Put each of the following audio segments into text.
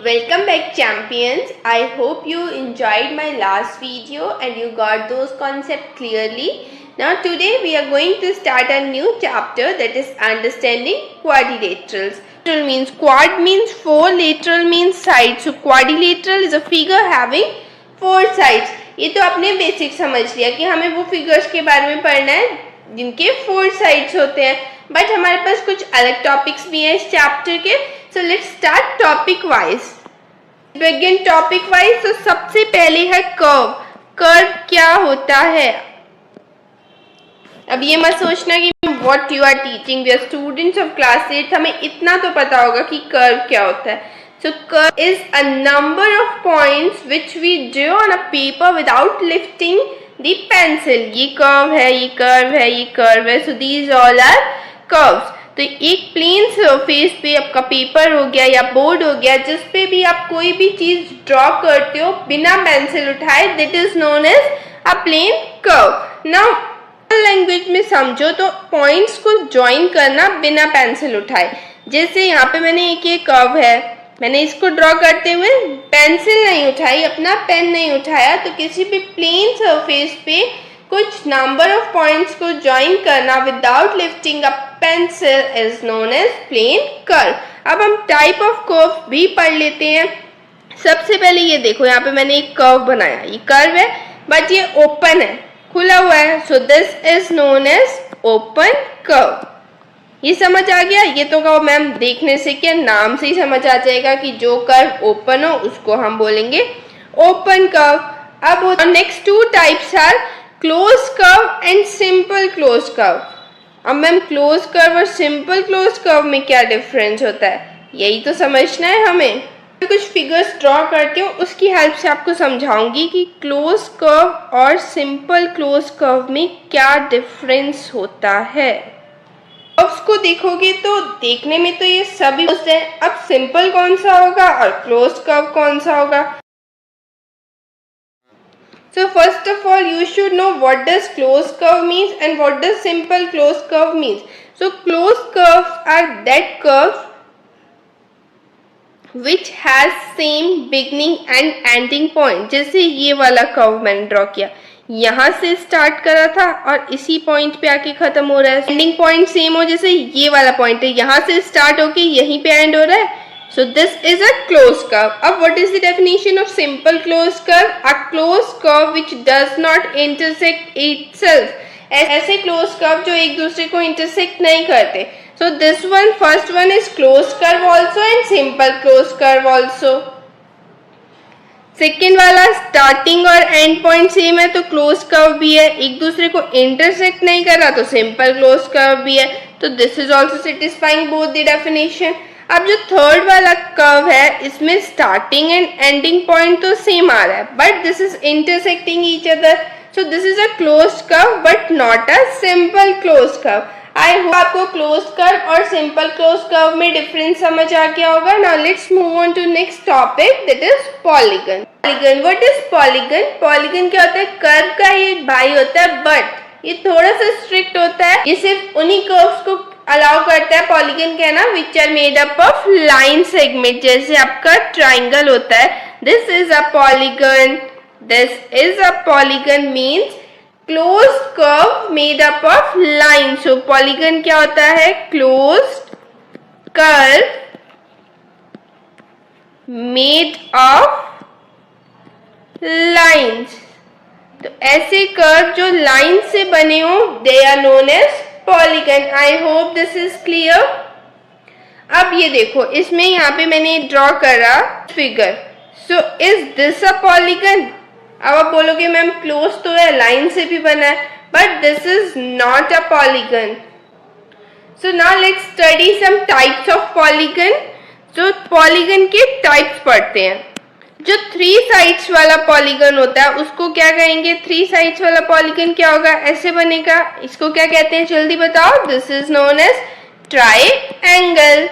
Welcome back, champions. I hope you enjoyed my last video and you got those concepts clearly. Now today we are going to start a new chapter, that is understanding quadrilaterals. Quad means four, lateral means side. So quadrilateral is a figure having four sides. ये तो आपने basic समझ लिया कि हमें वो figures के बारे में पढ़ना है जिनके फोर साइड्स होते हैं, बट हमारे पास कुछ अलग टॉपिक्स भी हैं इस चैप्टर के. So let's start topic wise. Begin topic wise. तो सबसे पहले है कर्व. कर्व क्या होता है? अब ये मत सोचना कि what you are teaching, we are students of class 8, हमें इतना तो पता होगा कि कर्व क्या होता है. So curve is a number of points which we draw on a paper without lifting the pencil. ये curve है, ये curve है, ये curve है. So these all are curves. तो एक प्लेन सरफेस पे आपका पेपर हो गया या बोर्ड हो गया, जिस पे भी आप कोई भी चीज ड्रॉ करते हो बिना पेंसिल उठाए, that is known as a plane curve. Now language में समझो तो पॉइंट्स को ज्वाइन करना बिना पेंसिल उठाए. जैसे यहाँ पे मैंने एक ये कर्व है, मैंने इसको ड्रॉ करते हुए पेंसिल नहीं उठाई, अपना पेन नहीं उठाया, तो किसी भी प्लेन सरफेस पे कुछ नंबर ऑफ पॉइंट्स को ज्वाइन करना without lifting a pencil is known as plane curve. अब हम टाइप ऑफ कर्व भी पढ़ लेते हैं. सबसे पहले ये देखो, यहाँ पे मैंने एक कर्व बनाया. ये कर्व है बट ये ओपन है, खुला हुआ है. So this is known as open curve. ये समझ आ गया? ये तो कहो मैम देखने से क्या, नाम से ही समझ आ जाएगा कि जो कर्व ओपन हो उसको हम बोलेंगे ओपन कर्व. अब next two types are close curve and simple close curve. अब मैम क्लोज कर्व और सिंपल क्लोज कर्व में क्या डिफरेंस होता है, यही तो समझना है हमें. कुछ फिगर्स ड्रॉ करती हूँ, उसकी हेल्प से आपको समझाऊंगी कि क्लोज कर्व और सिंपल क्लोज कर्व में क्या डिफरेंस होता है. कर्व्स को देखोगे तो देखने में तो ये सभी है. अब सिंपल कौन सा होगा और क्लोज कर्व कौन सा होगा? So first of all you should know what does closed curve means and what does simple closed curve means. So closed curves are that curves which has same beginning and ending point. जैसे ये वाला curve मैंने draw किया, यहाँ से start करा था और इसी पॉइंट पे आके खत्म हो रहा है. एंडिंग पॉइंट सेम हो, जैसे ये वाला पॉइंट है, यहाँ से स्टार्ट होके यहीं पे एंड हो रहा है. So this is a closed curve. अब what is the definition of simple closed curve? A closed curve which does not intersect itself. ऐसे closed curve जो एक दूसरे को intersect नहीं करते. So this one, first one is closed curve also and simple closed curve also. Second वाला starting और and point same है तो क्लोज कर्व भी है, एक दूसरे को इंटरसेक्ट नहीं कर रहा तो सिंपल क्लोज कर्व भी है. तो this is also satisfying both the definition. अब जो थर्ड वाला कर्व है, इसमें स्टार्टिंग एंड एंडिंग पॉइंट तो सेम आ रहा है but this is intersecting each other. So this is a close curve but not a simple close curve. I hope आपको क्लोज कर्व और सिंपल क्लोज कर्व में difference समझ आ गया होगा. Now let's move on to next topic, that is polygon. Polygon, what is polygon? Polygon क्या होता है? कर्व का ही एक भाई होता है बट ये थोड़ा सा स्ट्रिक्ट होता है. ये सिर्फ उन्हीं कर्व्स को अलाउ करता है पॉलीगन कहना which are made up of line segment. जैसे आपका ट्राइंगल होता है, this is a polygon, this is a polygon means closed curve made up of lines. So polygon क्या होता है? Closed curve made of lines. तो ऐसे कर्व जो लाइन से बने हो, they are known as polygon. I hope this is clear. अब ये देखो, इसमें यहाँ पे मैंने ड्रॉ करा figure. So is this a polygon? अब आप बोलोगे मैम क्लोज तो है, लाइन से भी बना है, but this is not a polygon. So now let's study some types of polygon. जो पॉलीगन के टाइप्स पढ़ते हैं. जो थ्री साइड्स वाला पॉलीगन होता है उसको क्या कहेंगे? थ्री साइड्स वाला पॉलीगन क्या होगा? ऐसे बनेगा. इसको क्या कहते हैं जल्दी बताओ? This is known as triangle.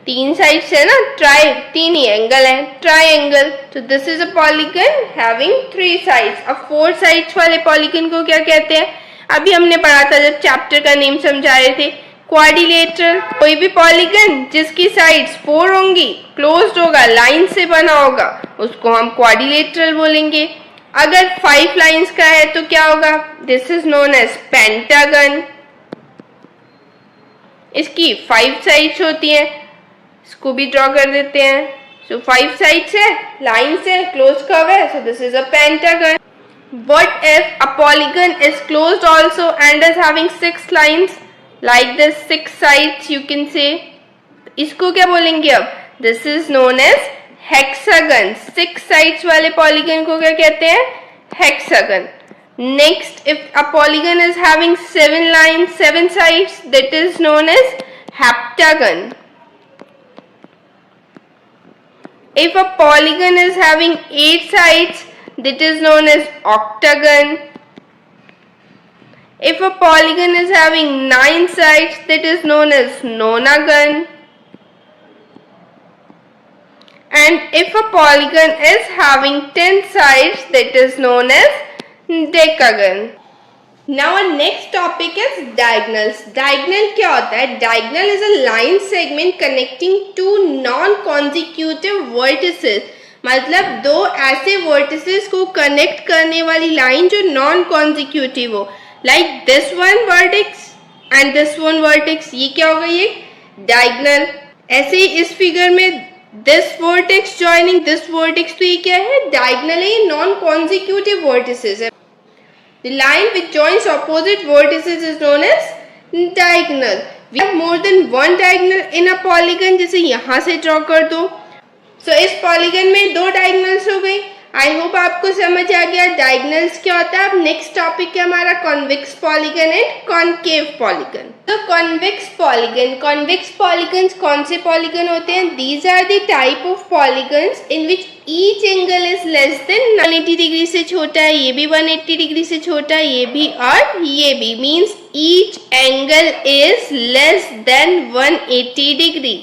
तीन साइड्स है ना, ट्राई तीन ही एंगल है, ट्राइएंगल. तो this is a polygon having three sides. अब फोर साइड्स वाले पॉलीगन को क्या कहते हैं? अभी हमने पढ़ा था जब चैप्टर का नेम समझा रहे थे, क्वाड्रिलेटरल, कोई भी पॉलीगन जिसकी साइड्स 4 होंगी, क्लोज्ड होगा, लाइन से बना होगा, उसको हम क्वाड्रिलेटरल बोलेंगे। अगर 5 लाइंस का है तो क्या होगा? This is known as pentagon. इसकी 5 साइड्स होती हैं, इसको भी ड्रॉ कर देते हैं। सो 5 साइड्स है, लाइन्स है, क्लोज कर्व है, so this is a pentagon. What if a polygon is closed also and is having 6 lines like this, 6 sides you can say? इसको क्या बोलेंगे अब? This is known as hexagon. 6 sides वाले polygon को क्या कहते हैं? Hexagon. Next, if a polygon is having 7 lines, 7 sides, that is known as heptagon. If a polygon is having 8 sides, that is known as octagon. If a polygon is having 9 sides, that is known as nonagon. And if a polygon is having 10 sides, that is known as decagon. Now our next topic is diagonals. Diagonal क्या होता है? Diagonal is a line segment connecting two non-consecutive vertices. मतलब दो ऐसे vertices को connect करने वाली line जो नॉन कॉन्जिक्यूटिव हो, like this one vertex and this one vertex, ये क्या होगा? ये डायगोनल। ऐसे ही इस फिगर में this vertex joining this vertex, तो ये क्या है? डायगोनल है, ये नॉन कॉन्जिक्यूटिव वर्टिसेस है। The line which joins opposite vertices is known as diagonal. We have more than one diagonal in a polygon, जैसे यहां से ड्रॉ कर दो। इस पॉलीगन में 2 डायगोनल्स हो गई। आई होप आपको समझ आ गया डायगोनल्स क्या होता है। अब नेक्स्ट टॉपिक है हमारा convex polygon and concave polygon. तो कॉन्वेक्स पॉलीगन्स कौन से पॉलीगन होते हैं? These are the type of polygons in which each angle is less than 180 degree से छोटा है, ये भी 180 डिग्री से छोटा है, ये भी और ये भी, means each angle is less than 180 degree.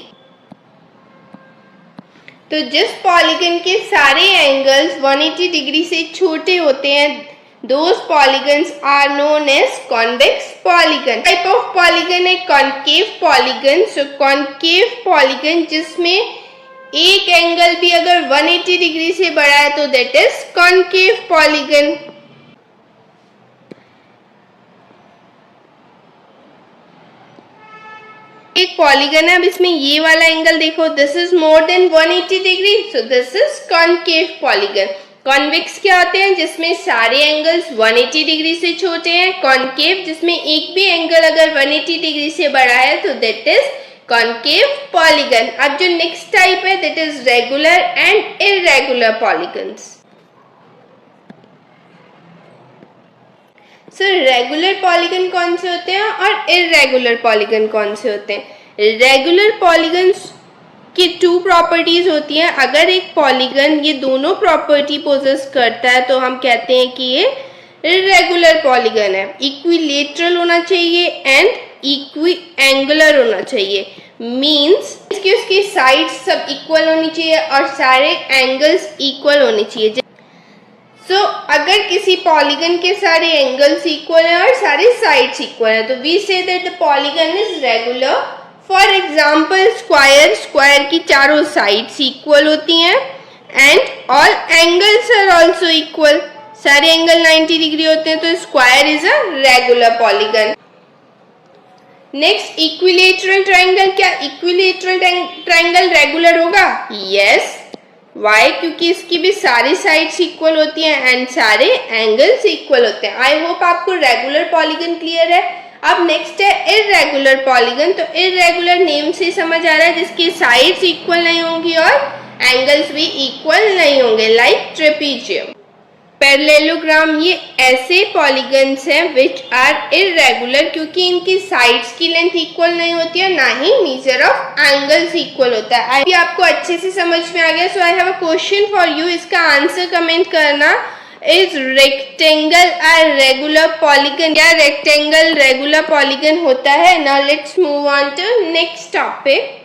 तो जिस पॉलीगन के सारे एंगल्स 180 डिग्री से छोटे होते हैं, those polygons are known as convex polygon. Type of polygon है concave polygon. So concave polygon जिसमें एक एंगल भी अगर 180 डिग्री से बड़ा है तो दैट इज कॉनकेव पॉलीगन। एक पॉलीगन है, अब इसमें ये वाला एंगल देखो, this is more than 180 degree, so this is concave polygon. Convex क्या होते हैं? जिसमें सारे एंगल्स 180 डिग्री से छोटे हैं। कॉनकेव जिसमें एक भी एंगल अगर 180 डिग्री से बड़ा है तो दैट इज कॉनकेव पॉलीगन। अब जो नेक्स्ट टाइप है that is regular and irregular polygons. Sir regular polygon कौन से होते हैं और इररेगुलर पॉलीगन कौन से होते हैं? रेगुलर पॉलीगन्स की 2 प्रॉपर्टीज होती हैं। अगर एक पॉलीगन ये दोनों प्रॉपर्टी पोजेस करता है तो हम कहते हैं कि ये इररेगुलर पॉलीगन है। इक्विलेटरल होना चाहिए एंड इक्वी एंगुलर होना चाहिए, मीन्स कि उसकी साइड्स सब इक्वल होनी चाहिए और सारे एंगल्स इक्वल होने चाहिए। अगर किसी पॉलीगन के सारे एंगल्स इक्वल हैं और सारे साइड्स इक्वल हैं तो we say that the polygon is regular. For example square की चारों साइड्स इक्वल होती हैं and all angles are also equal. सारे एंगल 90 डिग्री होते हैं तो square is a regular polygon. Next equilateral triangle. क्या इक्विलेटरल ट्रायंगल रेगुलर होगा? यस। वाई? क्योंकि इसकी भी सारी साइड्स इक्वल होती हैं एंड सारे एंगल्स इक्वल होते हैं। आई होप आपको रेगुलर पॉलीगन क्लियर है। अब नेक्स्ट है इररेगुलर पॉलीगन। तो इररेगुलर नेम से समझ आ रहा है जिसकी साइड्स इक्वल नहीं होंगी और एंगल्स भी इक्वल नहीं होंगे, लाइक ट्रेपीजियम। पैरेललोग्राम ये ऐसे पॉलीगन्स हैं विच आर इररेगुलर क्योंकि इनकी साइड्स की लेंथ इक्वल नहीं होती है, ना ही मेजर ऑफ एंगल्स इक्वल होता है। अभी आपको अच्छे से समझ में आ गया। So I have a question for you, इसका आंसर कमेंट करना। Is rectangle a regular polygon? क्या रेक्टेंगल रेगुलर पॉलीगन होता है? Now let's move on to next topic.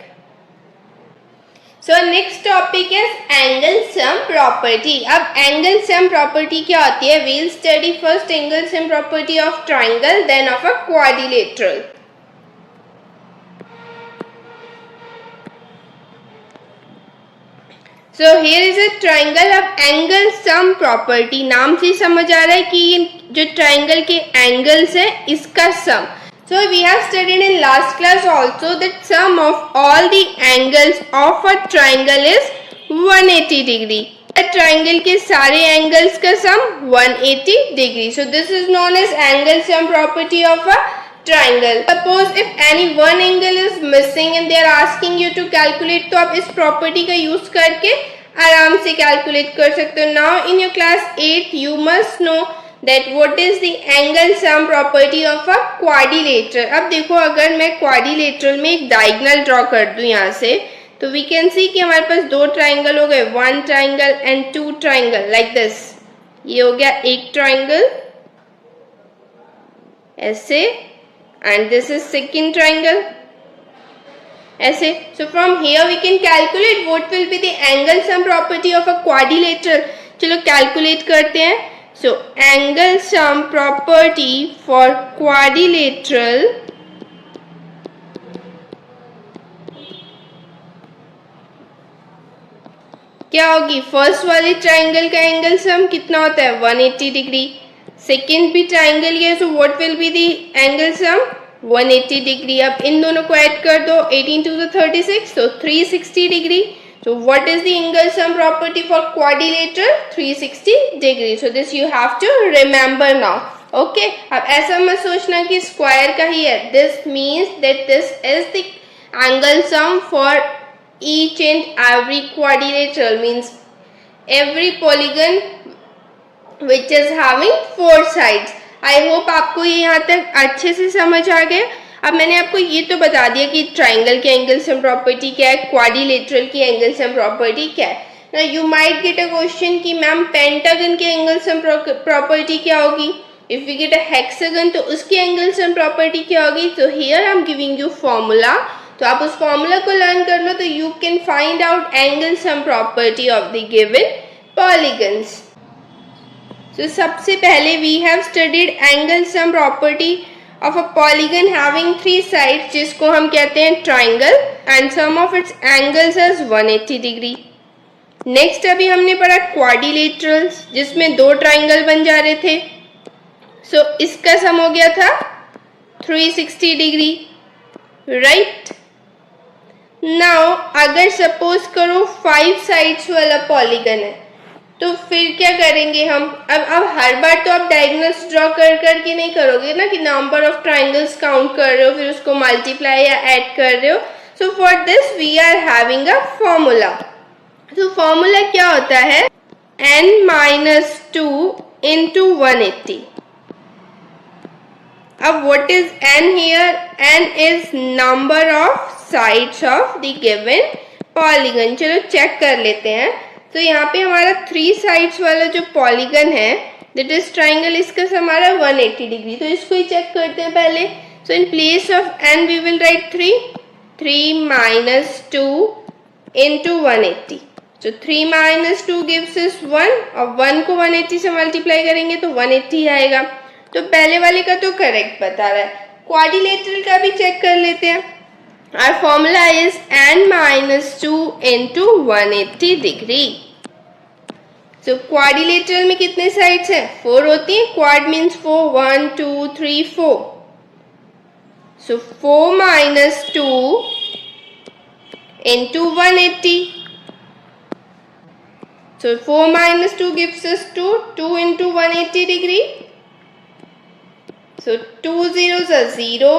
So next topic is angle sum property. अब angle sum property क्या होती है? We'll study first angle sum property of triangle then of a quadrilateral. So here is a triangle. अब angle sum property, नाम से समझ आ रहा है कि ये जो ट्राइंगल के एंगल्स है इसका sum. So we have studied in last class also that sum of all the angles of a triangle is 180 degree. Triangle के सारे एंगल्स का sum 180 degree. So this is known as angle sum property of a triangle. Suppose if any one angle is missing and they are asking you to calculate, तो आप इस property का use करके आराम से calculate कर सकते हो। Now in your class 8 you must know that what is the angle sum property of a quadrilateral। अब देखो अगर मैं quadrilateral में एक diagonal draw कर दूं यहाँ से, तो we can see कि हमारे पास दो triangle हो गए, one triangle and two triangle like this। ये हो गया एक triangle ऐसे, and this is second triangle ऐसे। So from here we can calculate what will be the angle sum property of a quadrilateral। चलो calculate करते हैं। So angle sum property for quadrilateral क्या होगी? फर्स्ट वाले ट्राइंगल का angle sum कितना होता है? 180 डिग्री। सेकेंड भी ट्राइंगल है, so what will be the angle sum? 180 degree. अब इन दोनों को ऐड कर दो, 18 to the 36, तो 360 degree. So what is the angle sum property for quadrilateral? 360 degree. So this you have to remember now. Okay. अब ऐसा मत सोचना कि स्क्वायर का ही है। This means that this is the angle sum for each and every quadrilateral, means every polygon which is having four sides। I hope आपको ये यहाँ तक अच्छे से समझ आ गया। अब मैंने आपको ये तो बता दिया कि ट्राइंगल के एंगल सम प्रॉपर्टी क्या है, क्वाड्रिलेटरल की एंगल सम प्रॉपर्टी क्या है। ना you might get a question कि मैम पेंटागन के एंगल सम प्रॉपर्टी क्या होगी। If we get a hexagon तो उसकी एंगल सम प्रॉपर्टी क्या होगी। तो here I am giving you formula, तो आप उस फॉर्मूला को लर्न कर लो, तो you can find out angle sum property of the given polygons. तो सबसे पहले we have studied angle sum property of a polygon having three sides, जिसको हम कहते हैं triangle, and sum of its angles is 180 degree. Next अभी हमने पढ़ा क्वाड्रिलेटरल्स, जिसमें दो ट्राइंगल बन जा रहे थे। सो इसका सम हो गया था 360 डिग्री, राइट। नाउ अगर सपोज करो 5 साइड्स वाला पॉलीगन है, तो फिर क्या करेंगे हम? अब हर बार तो आप डायगोनल्स ड्रॉ कर करके नहीं करोगे ना, कि नंबर ऑफ ट्राइंगल्स काउंट कर रहे हो फिर उसको मल्टीप्लाई या ऐड कर रहे हो। So for this we are having a formula. तो फॉर्मूला क्या होता है? n-2 into 180। अब what is n here? n is number of sides of the given polygon. चलो चेक कर लेते हैं। तो यहाँ पे हमारा 3 साइड्स वाला जो पॉलीगन है दैट इज ट्राइंगल, इसका हमारा 180 डिग्री। तो इसको ही चेक करते हैं पहले। So in place of n we will write 3 minus 2 into 180। So 3 minus 2 gives us 1, और 1 को 180 से मल्टीप्लाई करेंगे तो 180 आएगा। तो पहले वाले का तो करेक्ट बता रहा है। क्वाड्रिलेटरल का भी चेक कर लेते हैं। Our formula is n-2 into 180 degree। So quadrilateral में कितने साइड्स हैं? 4 होती हैं। Quad means 4, 1 2 3 4। So 4 minus 2 into 180। So 4 minus 2 gives us 2, 2 into 180 degree। So 2 zeros are 0,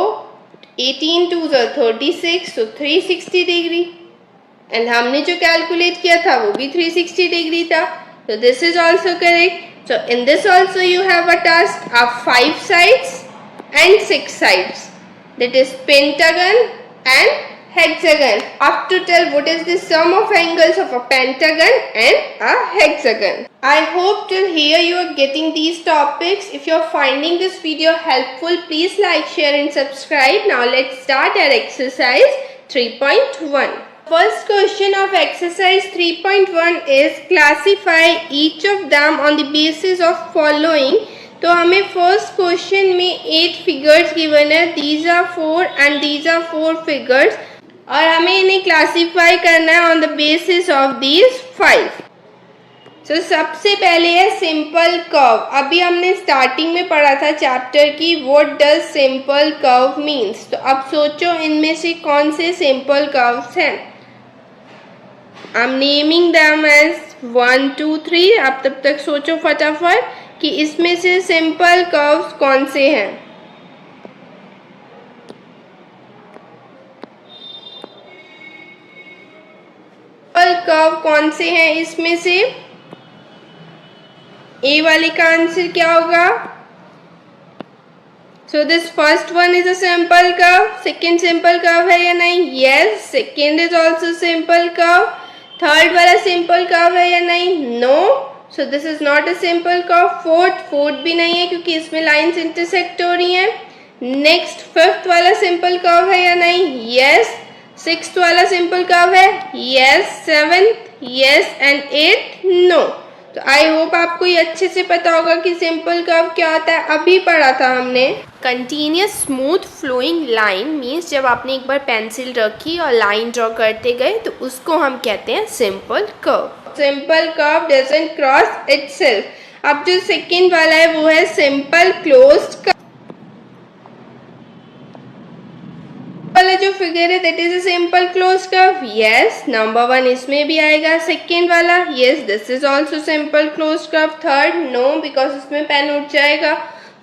18 2s are 36, so 360 degree. And हमने जो कैलकुलेट किया था वो भी 360 डिग्री था। So this is also correct. So in this also you have a task of 5 sides and 6 sides, that is pentagon and hexagon. Up to tell what is the sum of angles of a pentagon and a hexagon. I hope till here you are getting these topics. If you are finding this video helpful, please like, share and subscribe. Now let's start our exercise 3.1. First question of exercise 3.1 is classify each of them on the basis of following। तो हमें first question में 8 figures given है, these are 4 and these are 4 figures। और हमें इन्हें classify करना है on the basis of these 5। तो सबसे पहले है सिंपल कर्व। अभी हमने स्टार्टिंग में पढ़ा था चैप्टर की what does simple curve means. तो अब सोचो इनमें से कौन से सिंपल कर्व्स हैं। I am naming them as 1 2 3। आप तब तक सोचो फटाफट कि इसमें से सिंपल कर्व्स कौन से हैं। सिंपल कर्व कौन से हैं इसमें से? ए वाले का आंसर क्या होगा? So this first one is a simple curve. Second simple curve है या नहीं? Yes, second is also simple curve. Third वाला सिंपल कर्व है या नहीं? No, so this is not a simple curve. Fourth भी नहीं है क्योंकि इसमें लाइंस इंटरसेक्ट हो रही हैं। नेक्स्ट फिफ्थ वाला सिंपल कर्व है या नहीं? यस। सिक्स्थ वाला सिंपल कर्व है? Yes. Seventh yes and eight no. तो आई होप आपको ये अच्छे से पता होगा कि सिंपल कर्व क्या होता है। अभी पढ़ा था हमने। Continuous smooth flowing line means जब आपने एक बार पेंसिल रखी और लाइन ड्रॉ करते गए तो उसको हम कहते हैं simple curve. Simple curve doesn't cross itself. अब जो सेकेंड वाला है वो है सिंपल क्लोज्ड कर्व। वाला जो फिगर है that is a simple close curve. Yes, number 1 इसमें भी आएगा। सेकेंड वाला yes, this is also simple close curve. Third no, because इसमें पेन उठ जाएगा।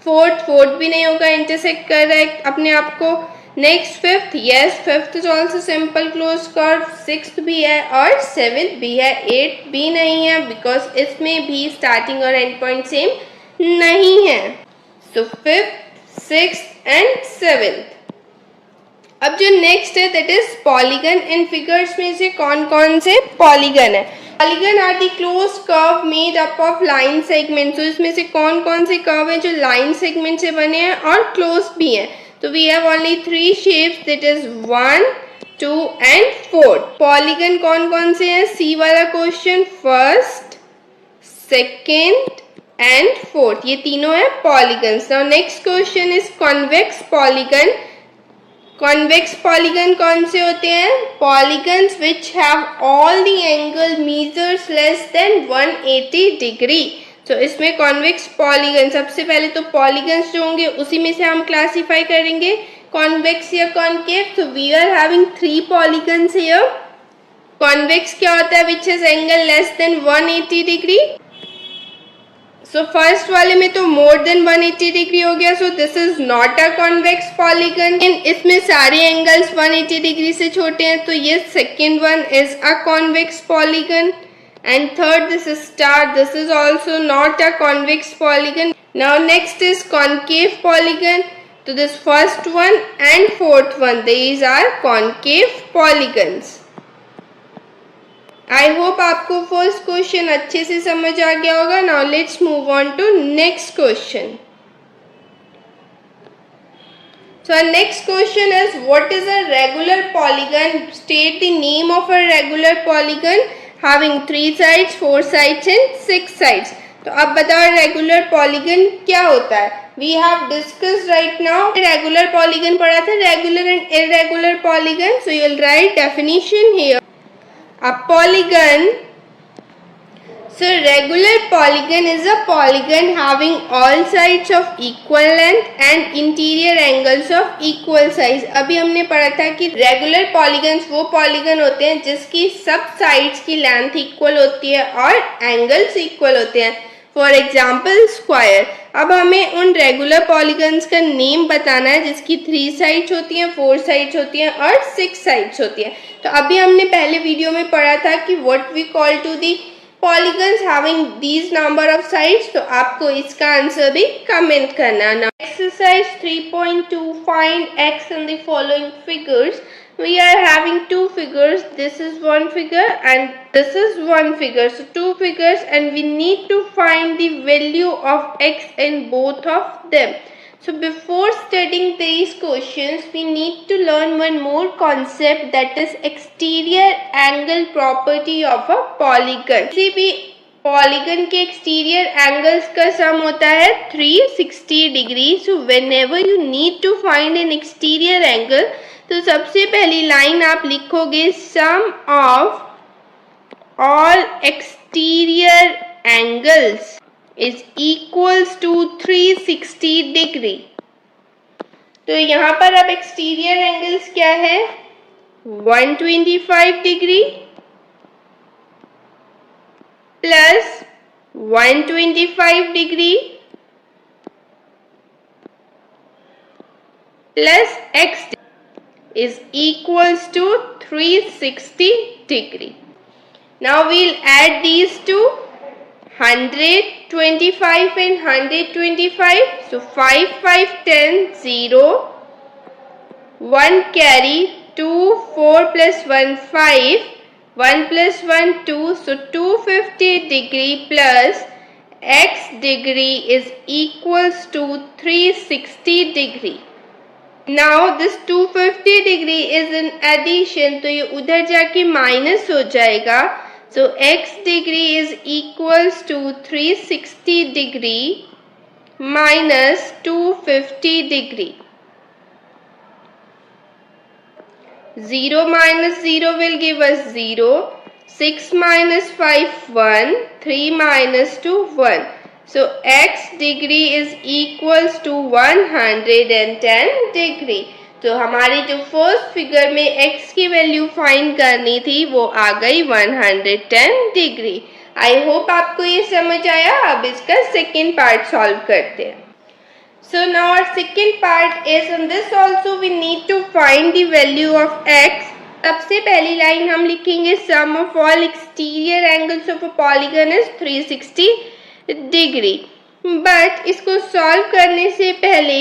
फोर्थ भी नहीं होगा, इंटरसेक्ट कर रहा है अपने आप को। Next fifth yes, fifth is also simple close curve. Sixth भी है और सेवेंथ भी है। एट भी नहीं है बिकॉज इसमें भी स्टार्टिंग और एंड पॉइंट सेम नहीं है। So fifth, sixth and seventh. अब जो नेक्स्ट है दैट इज पॉलीगन। इन फिगर्स में से कौन कौन से पॉलीगन है? Polygon are the close curve made up of line segment. तो इसमें से कौन कौन से कर्व है जो लाइन सेगमेंट से बने हैं और क्लोज भी हैं? तो we have only 3 shapes that is 1 2 and 4। Polygon कौन कौन से हैं? सी वाला question, first, second and fourth, ये तीनों है polygons. Now next question is convex polygon. Convex polygon कौन से होते हैं? Polygons which have all the angle measures less than 180 degree. तो इसमें कॉन्वेक्स पॉलीगन, सबसे पहले तो पॉलीगन्स जो होंगे उसी में से हम क्लासिफाई करेंगे कॉन्वेक्स या कॉन्केव। तो we are having 3 polygons here. Convex क्या होता है? Which is angle less than 180 degree. So first वाले में तो मोर देन 180 डिग्री हो गया, so this is not a convex polygon. इसमें सारे एंगल्स 180 डिग्री से छोटे हैं, तो ये second one is a convex polygon. And third this is star, this is also not a convex polygon. Now next is concave polygon. तो this first one and fourth one, these are concave polygons. I hope आपको first question अच्छे से समझ आ गया होगा। Now let's move on to next question. So our next question is what is a regular polygon? State the name of a regular polygon having 3 sides, 4 sides and 6 sides. तो अब बताओ regular polygon क्या होता है? We have discussed right now regular polygon पढ़ा था, regular and irregular polygon. So you will write definition here. A polygon, so regular polygon is a polygon having all sides of equal length and interior angles of equal size. अभी हमने पढ़ा था कि regular polygons वो polygon होते हैं जिसकी सब साइड्स की लेंथ इक्वल होती है और एंगल्स इक्वल होते हैं. For example square. अब हमें उन रेगुलर पॉलीगन्स का नेम बताना है जिसकी 3 साइड्स होती हैं, 4 साइड्स होती हैं और 6 साइड्स होती हैं. तो अभी हमने पहले वीडियो में पढ़ा था कि what we call to the polygons having these number of sides. तो आपको इसका आंसर भी कमेंट करना. Now exercise 3.2 find x in the following figures. We are having 2 figures. This is one figure and this is one figure. So 2 figures and we need to find the value of x in both of them. So before studying these questions, we need to learn one more concept, that is exterior angle property of a polygon. किसी भी polygon के exterior angles का सम होता है 360 degree. So whenever you need to find an exterior angle, तो सबसे पहली line आप लिखोगे sum of all exterior angles is equals to 360 degree. तो यहाँ पर अब एक्सटीरियर एंगल्स क्या है, 125 degree plus 125 degree plus x is equals to 360 degree. Now we'll add these two, 125 and 125. So 5, 5, 10, 0. 1 carry, 2, 4 plus 1, 5. 1 plus 1, 2. So 250 degree plus x degree is equals to 360 degree. Now this 250 degree is in addition, तो ये उधर जाके minus हो जाएगा. So x degree is equals to 360 degree minus 250 degree. 0 minus 0 will give us 0. 6 minus 5, 1. 3 minus 2, 1. So x degree is equals to 110 degree. तो हमारी जो first figure में x की वैल्यू फाइंड करनी थी वो आ गई 110 डिग्री. आई होप आपको ये समझ आया. अब इसका सेकेंड पार्ट सॉल्व करते हैं. So now our second part is, in this also we need to find the value of x. सबसे पहली लाइन हम लिखेंगे sum of all exterior angles of a polygon is 360 degree. But इसको solve करने से पहले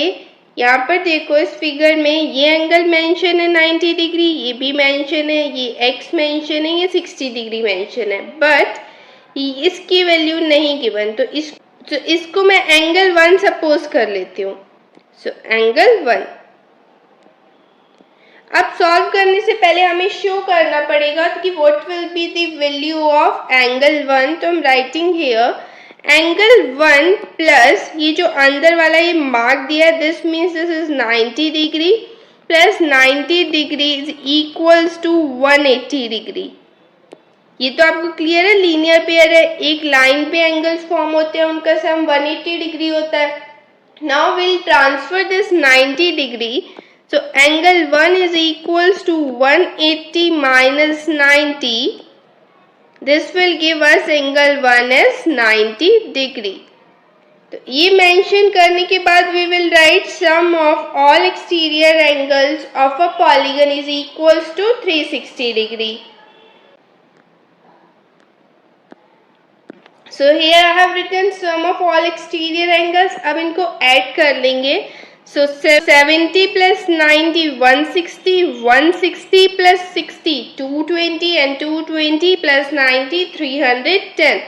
यहाँ पर देखो इस फिगर में ये एंगल मेंशन है 90 डिग्री, ये भी मेंशन है, ये x मेंशन है, ये 60 डिग्री मेंशन है, बट इसकी वैल्यू नहीं गिवन. तो इसको मैं एंगल 1 सपोज कर लेती हूँ. सो एंगल 1. अब सॉल्व करने से पहले हमें शो करना पड़ेगा कि what will be the value of angle 1. तो हम राइटिंग हियर एंगल 1 प्लस ये जो अंदर वाला ये मार्क दिया है, this means this is 90 degree plus 90 degree is equals to 180 degree. ये तो आपको क्लियर है, लीनियर पेयर है, एक लाइन पे एंगल्स फॉर्म होते हैं, उनका सम 180 डिग्री होता है. Now will transfer this 90 degree. So angle 1 is equals to 180 minus 90. This will give us angle 1 is 90 degree. तो ये मेंशन करने के बाद we will write sum of all exterior angles of a polygon is equals to 360 degree. So here I have written sum of all exterior angles. अब इनको add कर लेंगे. So 70 plus 90 160, 160 plus 60 220 and 220 plus 90 310.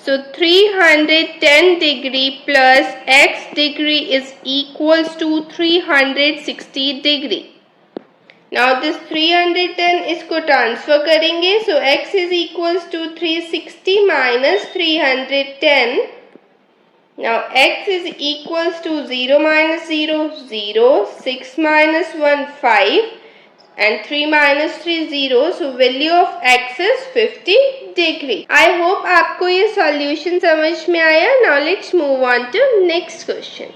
So 310 degree plus x degree is equals to 360 degree. Now this 310 इसको transfer करेंगे. So x is equals to 360 minus 310. Now x is equals to 0 minus 0, 0. 6 minus 1, 5. And 3 minus 3, 0. So value of x is 50 degree. I hope आपको ये solution समझ में आया. Now let's move on to next question.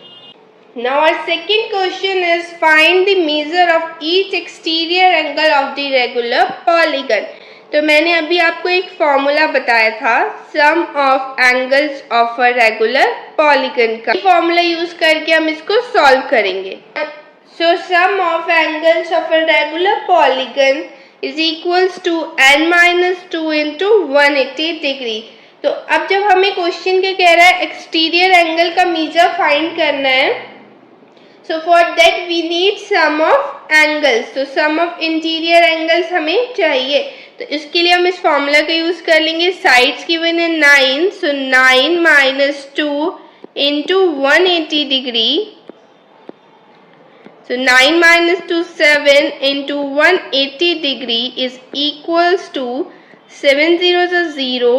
Now our second question is find the measure of each exterior angle of the regular polygon. तो मैंने अभी आपको एक फॉर्मूला बताया था sum of angles of a regular polygon का. Formula use करके हम इसको सॉल्व करेंगे. So sum of angles of a regular polygon is equals to n minus 2 into 180 degree. तो अब जब हमें क्वेश्चन के कह रहा है एक्सटीरियर एंगल का मीजर फाइंड करना है, so for that we need sum of angles. तो sum of interior angles हमें चाहिए. तो इसके लिए हम इस फॉर्मूला का यूज कर लेंगे. साइड्स गिवन है 9, so 9 minus 2 into 180 degree. So 9 minus 2 7 into 180 degree is equals to 7 zeros are 0,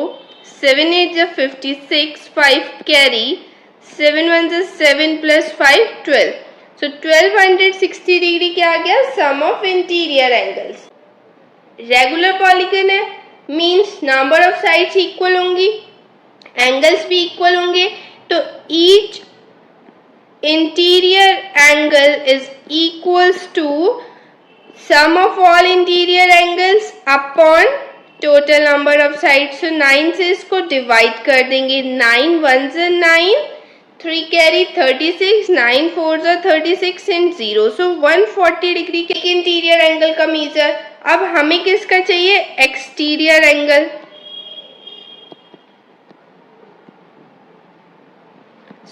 7 8 जा 56, 5 कैरी, 7 1 जा 7 प्लस 5 12. So 1260 डिग्री क्या आ गया? Sum of interior angles. Regular polygon है, means number of sides equal होंगी, एंगल्स भी equal होंगे, तो each interior angle is equals to sum of all interior angles upon total number of sides. So 9 से इसको डिवाइड कर देंगे. 9 1 से 9, 3 कैरी 36, 9 4 से 36 एंड 0. So 140 डिग्री के इंटीरियर एंगल का मेजर. अब हमें किसका चाहिए? Exterior angle.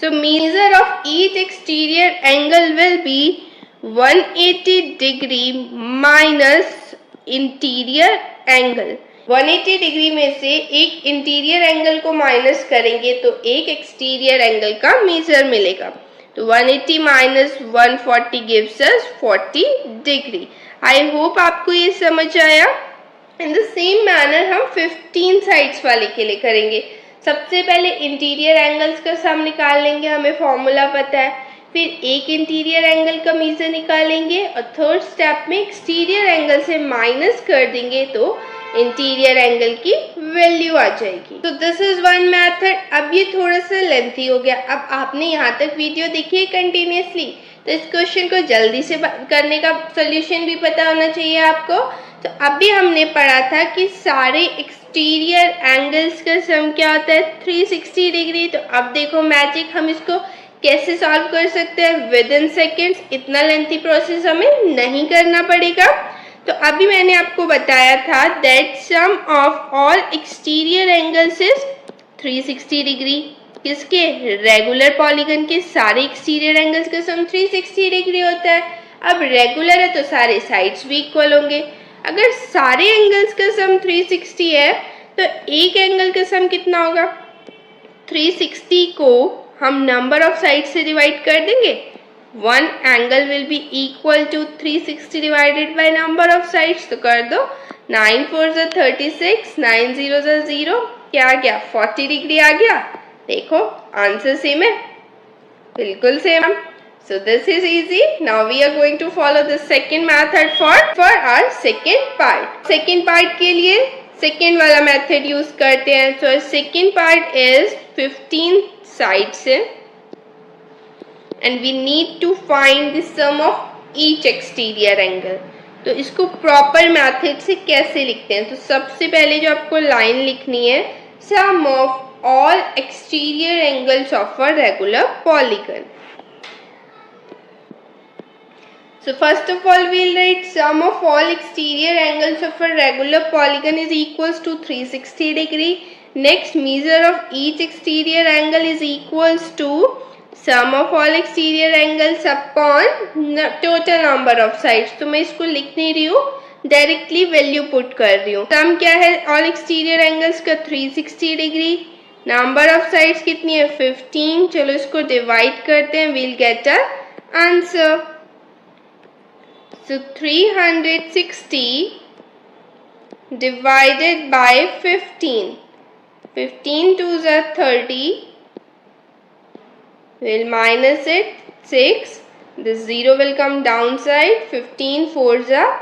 So measure of each exterior angle will be 180 degree minus interior angle. 180 degree में से एक इंटीरियर एंगल को माइनस करेंगे तो एक एक्सटीरियर एंगल का मेजर मिलेगा. तो 180 minus 140 gives us 40 degree. I hope आपको ये समझ आया. इन द सेम मैनर हम 15 साइड्स वाले के लिए करेंगे. सबसे पहले इंटीरियर एंगल्स का सम निकाल लेंगे, हमें फॉर्मूला पता है. फिर एक इंटीरियर एंगल का मेजर निकालेंगे और थर्ड स्टेप में एक्सटीरियर एंगल से माइनस कर देंगे तो इंटीरियर एंगल की वैल्यू आ जाएगी. तो दिस इज वन मेथड. अब ये थोड़ा सा लेंथी हो गया. अब आपने यहाँ तक वीडियो देखी है कंटिन्यूसली, तो इस क्वेश्चन को जल्दी से करने का सोल्यूशन भी पता होना चाहिए आपको. तो अभी हमने पढ़ा था कि सारे एक्सटीरियर एंगल्स का सम क्या होता है? 360 डिग्री. तो अब देखो मैजिक, हम इसको कैसे सॉल्व कर सकते हैं विद इन सेकेंड्स. इतना लेंथी प्रोसेस हमें नहीं करना पड़ेगा. तो अभी मैंने आपको बताया था that sum of all exterior angles is 360 degree. किसके? रेगुलर पॉलीगन के सारे एक्सटीरियर एंगल्स का सम 360 डिग्री होता है. अब रेगुलर है तो सारे साइड्स भी इक्वल होंगे. अगर सारे एंगल्स का सम 360 है तो एक एंगल का सम कितना होगा? 360 को हम नंबर ऑफ साइड से डिवाइड कर देंगे. One angle will be equal to 360 divided by number of sides. तो कर दो. 9 4 जा 36, 9 0 जा 0, क्या आ गया? 40 डिग्री आ गया. देखो आंसर सेम है, बिल्कुल same. So this is easy. Now we are going to follow the second method for our second part. Second part के लिए second वाला method use करते हैं. So second part is 15 sides and we need to find the sum of each exterior angle. तो इसको proper method से कैसे लिखते हैं? तो सबसे पहले जो आपको line लिखनी है, sum of all exterior angles of a regular polygon. So first of all we'll write sum of all exterior angles of a regular polygon is equals to 360 degree. Next, measure of each exterior angle is equals to sum of all exterior angles upon total number of sides. तो मैं इसको लिख नहीं रही हूँ, directly value put कर रही हूँ. सम क्या है ऑल एक्सटीरियर एंगल्स का? 360 डिग्री. नंबर ऑफ साइड्स कितनी है? 15. चलो इसको डिवाइड करते हैं, we'll get a answer. So 360 divided by 15. 15 2s are 30. We'll minus it 6. This 0 will come downside. 15 4s are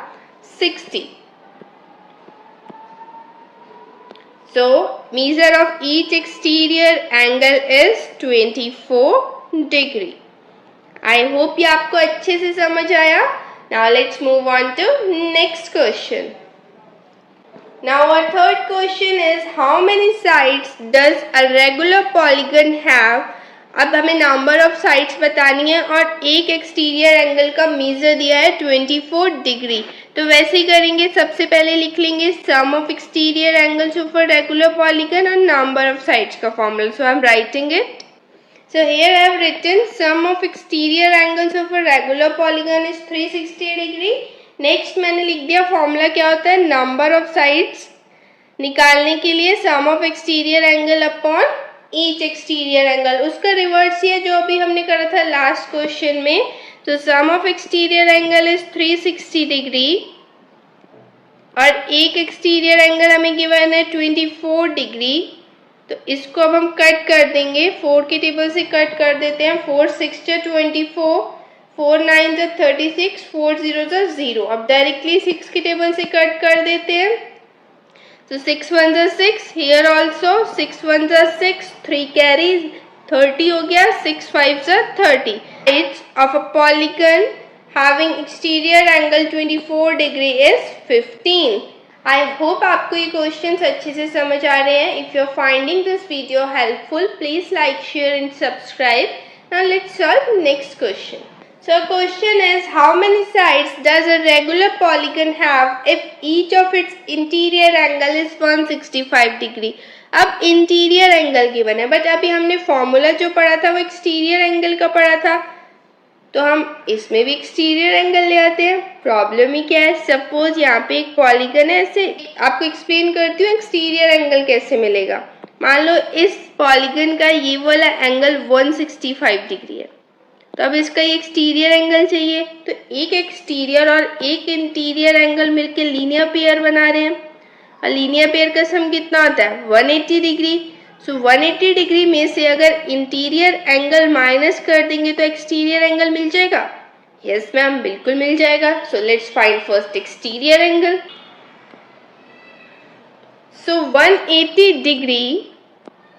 60. So measure of each exterior angle is 24 degree. I hope ये आपको अच्छे से समझ आया. Now let's move on to next question. Now our third question is how many sides does a regular polygon have? अब हमें number of sides बतानी है और एक exterior angle का measure दिया है 24 डिग्री. तो वैसे ही करेंगे. सबसे पहले लिख लेंगे sum of exterior angles of a regular polygon और number of sides का formula. So I am writing it. So here I have written sum of exterior angles of a regular polygon is 360 degree. Next मैंने लिख दिया formula क्या होता है number of sides निकालने के लिए sum of exterior angle upon each exterior angle. उसका रिवर्स ही है जो अभी हमने करा था लास्ट क्वेश्चन में. तो sum of exterior angle is 360 degree और एक exterior angle हमें गिवन है 24 डिग्री. तो इसको अब हम कट कर देंगे, 4 की टेबल से कट कर देते हैं। 4 6 24, 4 9 36, 4 0 0। अब डायरेक्टली 6 की टेबल से कट कर देते हैं। तो 6 1 6, हियर ऑल्सो 6 1 6, 3 कैरीज 30 हो गया, 6 5 30। Edge of a polygon having exterior angle 24 degree is 15। I hope आपको ये क्वेश्चंस अच्छे से समझ आ रहे हैं। If you are finding this video helpful, please like, share and subscribe. Now let's solve next question. So question is, how many sides does a regular polygon have if each of its interior angle is 165 degree? अब interior angle की बना, but अभी हमने formula जो पढ़ा था वो exterior angle का पढ़ा था, तो हम इसमें भी एक्सटीरियर एंगल ले आते हैं। प्रॉब्लम ही क्या है, सपोज यहाँ पे एक पॉलीगन है, ऐसे आपको एक्सप्लेन करती हूँ एक्सटीरियर एंगल कैसे मिलेगा। मान लो इस पॉलीगन का ये वाला एंगल 165 डिग्री है, तो अब इसका ये एक्सटीरियर एंगल चाहिए, तो एक एक्सटीरियर और एक इंटीरियर एंगल मिलकर लीनियर पेयर बना रहे हैं, और लीनियर पेयर का सम कितना होता है 180 डिग्री। सो 180 डिग्री में से अगर इंटीरियर एंगल माइनस कर देंगे तो एक्सटीरियर एंगल मिल जाएगा। यस मैम, बिल्कुल मिल जाएगा। So let's find first exterior angle. So 180 degree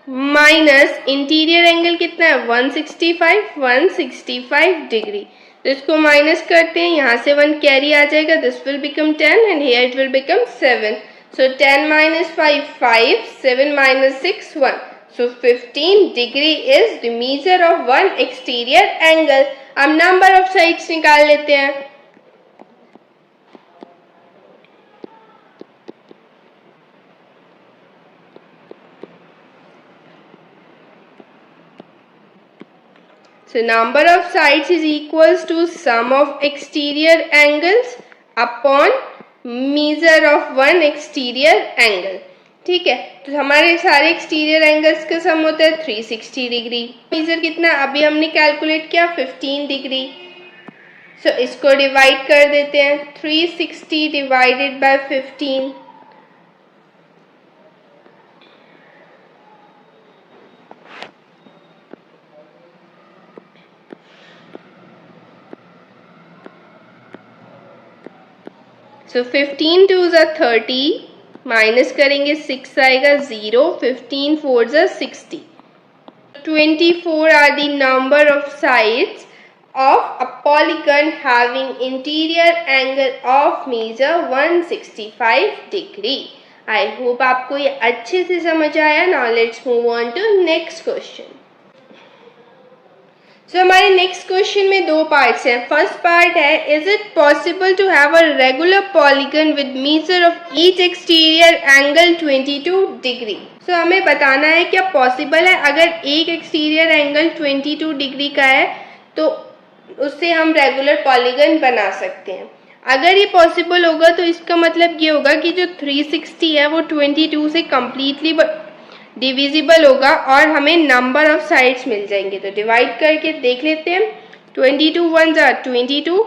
minus interior angle कितना है 165 डिग्री। तो इसको माइनस करते हैं, यहाँ से 1 कैरी आ जाएगा, this will become 10 and here it will become 7। So 10 minus 5 5, 7 minus 6 1। So 15 degree is the measure of one exterior angle। अब number of sides निकाल लेते हैं। So number of sides is equals to sum of exterior angles upon measure of one exterior angle। ठीक है, तो हमारे सारे exterior angles का सम होता है 360 डिग्री। मेजर कितना अभी हमने कैलकुलेट किया 15 डिग्री। सो इसको डिवाइड कर देते हैं, 360 divided bye 15। So 15 2s are 30, minus करेंगे 6 आएगा 0, 15 4s are 60। 24 are the number of sides of a polygon having interior angle of measure 165 degree। I hope आपको ये अच्छे से समझ आया। Now let's move on to next question. So हमारे next question में 2 पार्ट्स हैं। फर्स्ट पार्ट है, is it possible to have a regular polygon with measure of each exterior angle 22 degree. So हमें बताना है क्या पॉसिबल है, अगर एक एक्सटीरियर एंगल 22 डिग्री का है तो उससे हम रेगुलर पॉलीगन बना सकते हैं। अगर ये पॉसिबल होगा तो इसका मतलब ये होगा कि जो 360 है वो 22 से कम्प्लीटली डिविजिबल होगा और हमें नंबर ऑफ साइड्स मिल जाएंगे। तो डिवाइड करके देख लेते हैं। 22 1s are 22,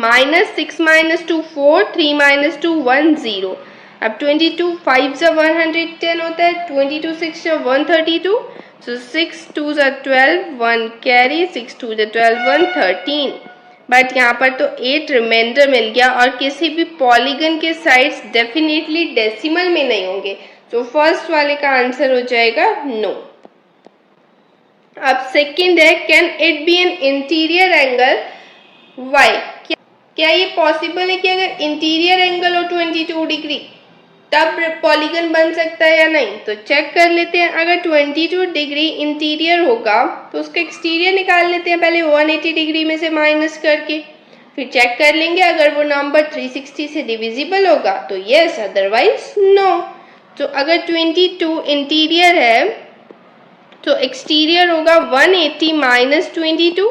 minus 6 minus 2 4, 3 minus 2 1 0। अब 22 5s are 110 होता है, 22 6 are 132। So 6 2s are 12, 1 carry, 6 2s are 12 1 13। But यहाँ पर तो 8 रिमाइंडर मिल गया और किसी भी पॉलीगन के साइड्स डेफिनेटली डेसिमल में नहीं होंगे, तो फर्स्ट वाले का आंसर हो जाएगा नो। अब सेकंड है, can it be an interior angle why. क्या ये पॉसिबल है कि अगर इंटीरियर एंगल हो 22 डिग्री तब पॉलीगन बन सकता है या नहीं। तो चेक कर लेते हैं। अगर 22 डिग्री इंटीरियर होगा तो उसका एक्सटीरियर निकाल लेते हैं पहले 180 डिग्री में से माइनस करके, फिर चेक कर लेंगे अगर वो नंबर 360 से डिविजिबल होगा तो यस, अदरवाइज नो। तो अगर 22 इंटीरियर है तो एक्सटीरियर होगा 180 माइनस 22,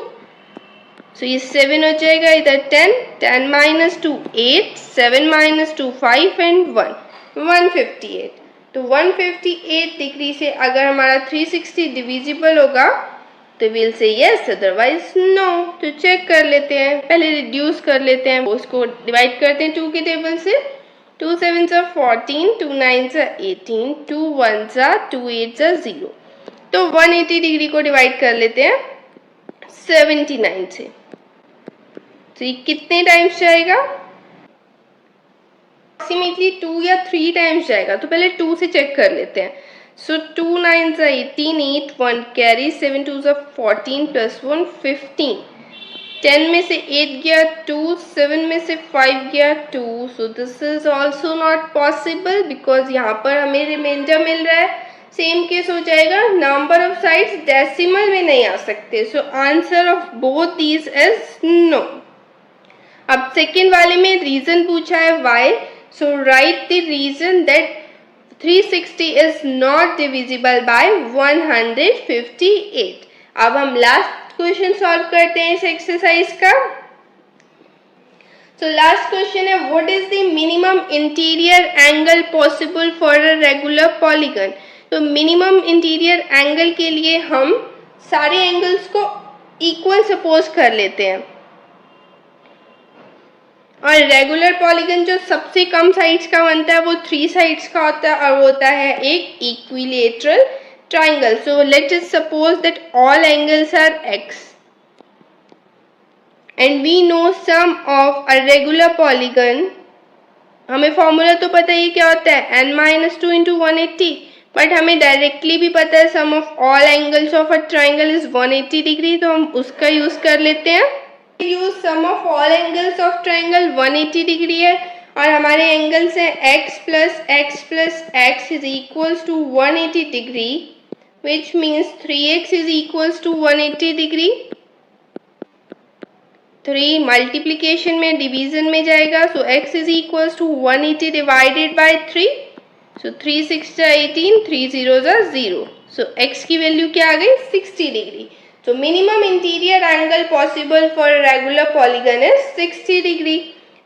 सो ये 7 हो जाएगा, इधर 10, 10 माइनस 2 8, 7 माइनस 2 5 एंड 1 158। तो 158 डिग्री से अगर हमारा 360 डिविजिबल होगा तो will say yes, otherwise no. तो चेक कर लेते हैं, पहले रिड्यूस कर लेते हैं, उसको डिवाइड करते हैं 2 की टेबल से। 2 7s are 14, 2 9s are 18, 2 1s are 2 8s are 0. तो 180 डिग्री को डिवाइड कर लेते हैं 79 से। तो ये कितने टाइम्स जाएगा? अप्रोक्सीमेटली 2 या 3 टाइम्स जाएगा। तो पहले 2 से चेक कर लेते हैं। सो 2 9s are 18, 8 1 carry, 7 2s are 14 plus 1 15, 10 में से 8 गया 2, 7 में से 5 गया 2, सो this is also not possible because यहाँ पर हमें रिमाइंडर मिल रहा है। सेम केस हो जाएगा, नंबर ऑफ साइड्स डेसिमल में नहीं आ सकते। So answer of both these is no. अब सेकेंड वाले में रीजन पूछा है why, so write the reason that 360 is not divisible by 158। अब हम लास्ट क्वेश्चन सॉल्व करते हैं इस एक्सरसाइज का। So last question है, what is the minimum interior angle possible for a regular polygon? तो मिनिमम इंटीरियर एंगल के लिए हम सारे एंगल्स को इक्वल सपोज कर लेते हैं और रेगुलर पॉलीगन जो सबसे कम साइड्स का बनता है वो 3 साइड्स का होता है और वो होता है एक equilateral triangle. So let us suppose that all angles are x and we know sum of a regular polygon। हमें फॉर्मूला तो पता ही क्या होता है n-2 into 180, बट हमें डायरेक्टली भी पता है sum of all angles of a triangle is 180 degree, तो हम उसका यूज कर लेते हैं। Use sum of all angles of triangle 180 degree है और हमारे एंगल्स है x plus x is equals to 180 degree, which means 3x is equals to 180 degree. 3 multiplication में डिवीजन में जाएगा, so x is equals to 180 divided by 3, so 3 6 18, 3 0 0, so x की value क्या आ गई 60 डिग्री। तो minimum interior angle possible for regular polygon is 60 degree.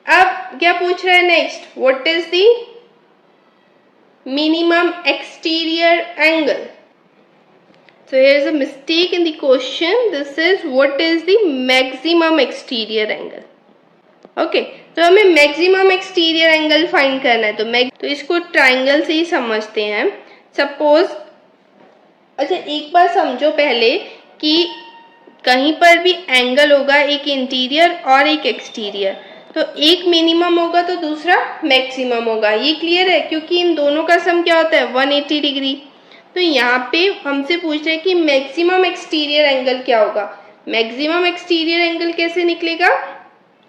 अब क्या पूछ रहा है next, what is the minimum exterior angle? So here is a mistake in the question. This is what is the maximum exterior angle. Okay, तो हमें maximum exterior angle find करना है। तो इसको ट्राइंगल से ही समझते हैं। सपोज, अच्छा एक बार समझो पहले कि कहीं पर भी एंगल होगा एक इंटीरियर और एक एक्सटीरियर, तो एक मिनिमम होगा तो दूसरा मैक्सिमम होगा। ये क्लियर है? क्योंकि इन दोनों का सम क्या होता है 180 डिग्री। तो यहाँ पे हमसे पूछ रहे हैं कि मैक्सिमम एक्सटीरियर एंगल क्या होगा। मैक्सिमम एक्सटीरियर एंगल कैसे निकलेगा?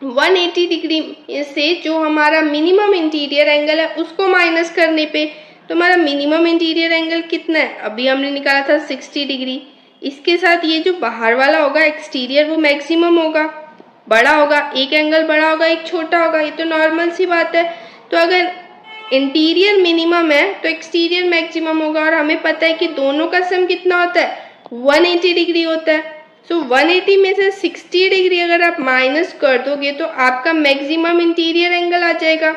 180 डिग्री से जो हमारा मिनिमम इंटीरियर एंगल है उसको माइनस करने पे, तो हमारा मिनिमम इंटीरियर एंगल कितना है? अभी हमने निकाला था 60 डिग्री। इसके साथ ये जो बाहर वाला होगा एक्सटीरियर वो मैक्सिमम होगा, बड़ा होगा, एक एंगल बड़ा होगा एक छोटा होगा, ये तो नॉर्मल सी बात है। तो अगर इंटीरियर मिनिमम है तो एक्सटीरियर मैक्सिमम होगा और हमें पता है कि दोनों का सम कितना होता है 180 डिग्री होता है। सो 180 में से 60 डिग्री अगर आप माइनस कर दोगे तो आपका मैक्सिमम इंटीरियर एंगल आ जाएगा।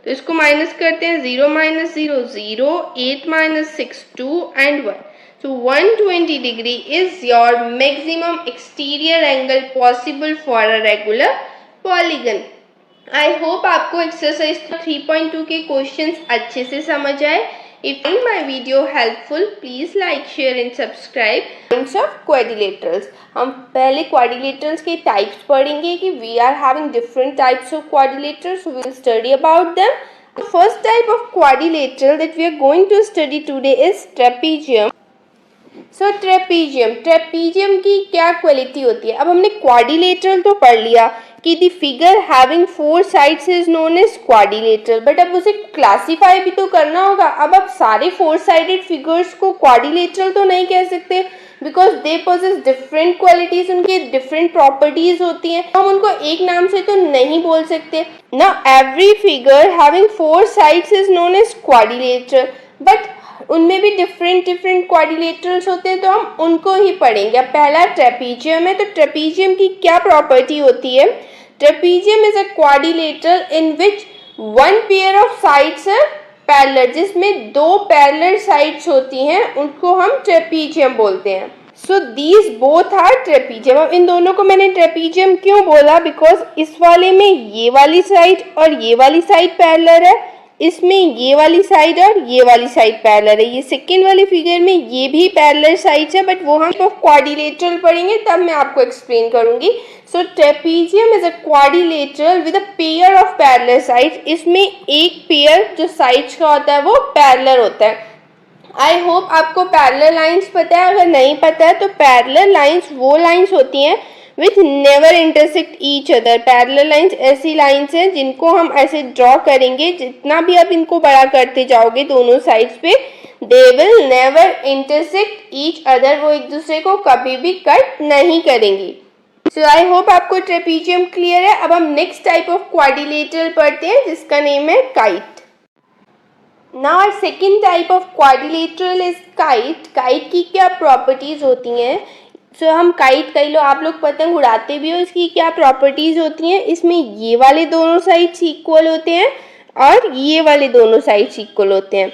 तो इसको माइनस करते हैं, 0 - 0 0, 8 - 6 2 and 1। So 120 degree is your maximum exterior angle possible for a regular polygon। I hope आपको एक्सरसाइज 3.2 के क्वेश्चंस अच्छे से समझ आए। If you my video helpful please like share and subscribe. Types of quadrilaterals, हम पहले क्वाड्रिलेटरल्स के types पढ़ेंगे कि we are having different types of quadrilaterals, we will study about them. First type of quadrilateral that we are going to study today is trapezium. So trapezium की क्या quality होती है? अब हमने क्वाड्रिलेटरल तो पढ़ लिया कि the figure having 4 sides is known as quadrilateral, but अब उसे क्लासिफाई भी तो करना होगा। अब आप सारे 4 साइडेड फिगर्स को क्वाड्रिलेटरल तो नहीं कह सकते because they possess different qualities, उनके डिफरेंट प्रॉपर्टीज होती हैं, हम उनको एक नाम से तो नहीं बोल सकते ना। Every figure having 4 sides is known as quadrilateral, but उनमें भी डिफरेंट क्वाड्रिलेटरल्स होते हैं, तो हम उनको ही पढ़ेंगे। अब पहला ट्रेपीजियम है, तो ट्रेपीजियम की क्या प्रॉपर्टी होती है? Trapezium is a quadrilateral in which one pair of sides है पैरेलल, जिसमें 2 पैरेलल साइड्स होती हैं, उनको हम ट्रेपीजियम बोलते हैं। So these both are trapezium. अब इन दोनों को मैंने ट्रेपीजियम क्यों बोला? बिकॉज इस वाले में ये वाली साइड और ये वाली साइड पैरेलल है इसमें ये वाली साइड और ये वाली साइड पैरेलल है। ये सेकेंड वाली फिगर में ये भी पैरेलल साइड्स है, बट वो हम क्वाड्रिलेटरल पढ़ेंगे तब मैं आपको एक्सप्लेन करूंगी। So trapezium is a quadrilateral with a pair of parallel sides. इसमें एक पेयर जो साइड्स का होता है वो पैरेलल होता है। आई होप आपको पैरेलल लाइंस पता है। अगर नहीं पता है तो पैरेलल लाइंस वो लाइंस होती हैं which never intersect each other. Parallel lines ऐसी लाइंस हैं जिनको हम ऐसे ड्रॉ करेंगे, जितना भी आप इनको बड़ा करते जाओगे दोनों साइड्स पे, they will never intersect each other. वो एक दूसरे को कभी भी कट नहीं करेंगी। सो आई होप आपको ट्रेपीजियम क्लियर है। अब हम नेक्स्ट टाइप ऑफ क्वाड्रिलेटरल पढ़ते हैं जिसका नेम है kite. Now our second type of quadrilateral is kite. Kite की क्या प्रॉपर्टीज होती हैं? सो हम काइट, कई लोग आप लोग पतंग उड़ाते भी हो, इसकी क्या प्रॉपर्टीज होती हैं? इसमें ये वाले दोनों साइड्स इक्वल होते हैं और ये वाले दोनों साइड्स इक्वल होते हैं।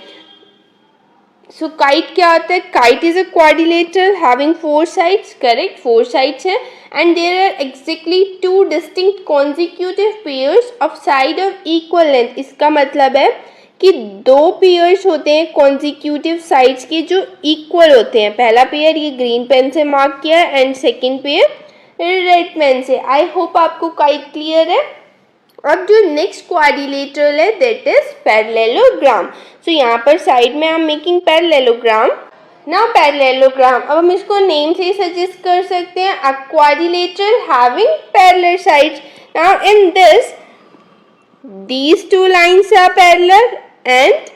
सो काइट क्या होता है? Kite is a quadrilateral having 4 sides. Correct, 4 sides हैं and there are exactly 2 distinct consecutive pairs of side of equal length. इसका मतलब है कि 2 पेयर्स होते हैं कॉन्जिक्यूटिव साइड्स के जो इक्वल होते हैं। पहला पेयर ये ग्रीन पेन से मार्क किया है and second pair red pen से। आई होप आपको काइट क्लियर है। अब जो नेक्स्ट क्वाड्रिलेटरल है दैट इज पैरेललोग्राम। सो यहाँ पर साइड में I am making parallelogram. Now parallelogram, अब हम इसको नेम से सजेस्ट कर सकते हैं, a quadrilateral having parallel sides. Now in this these 2 lines are parallel and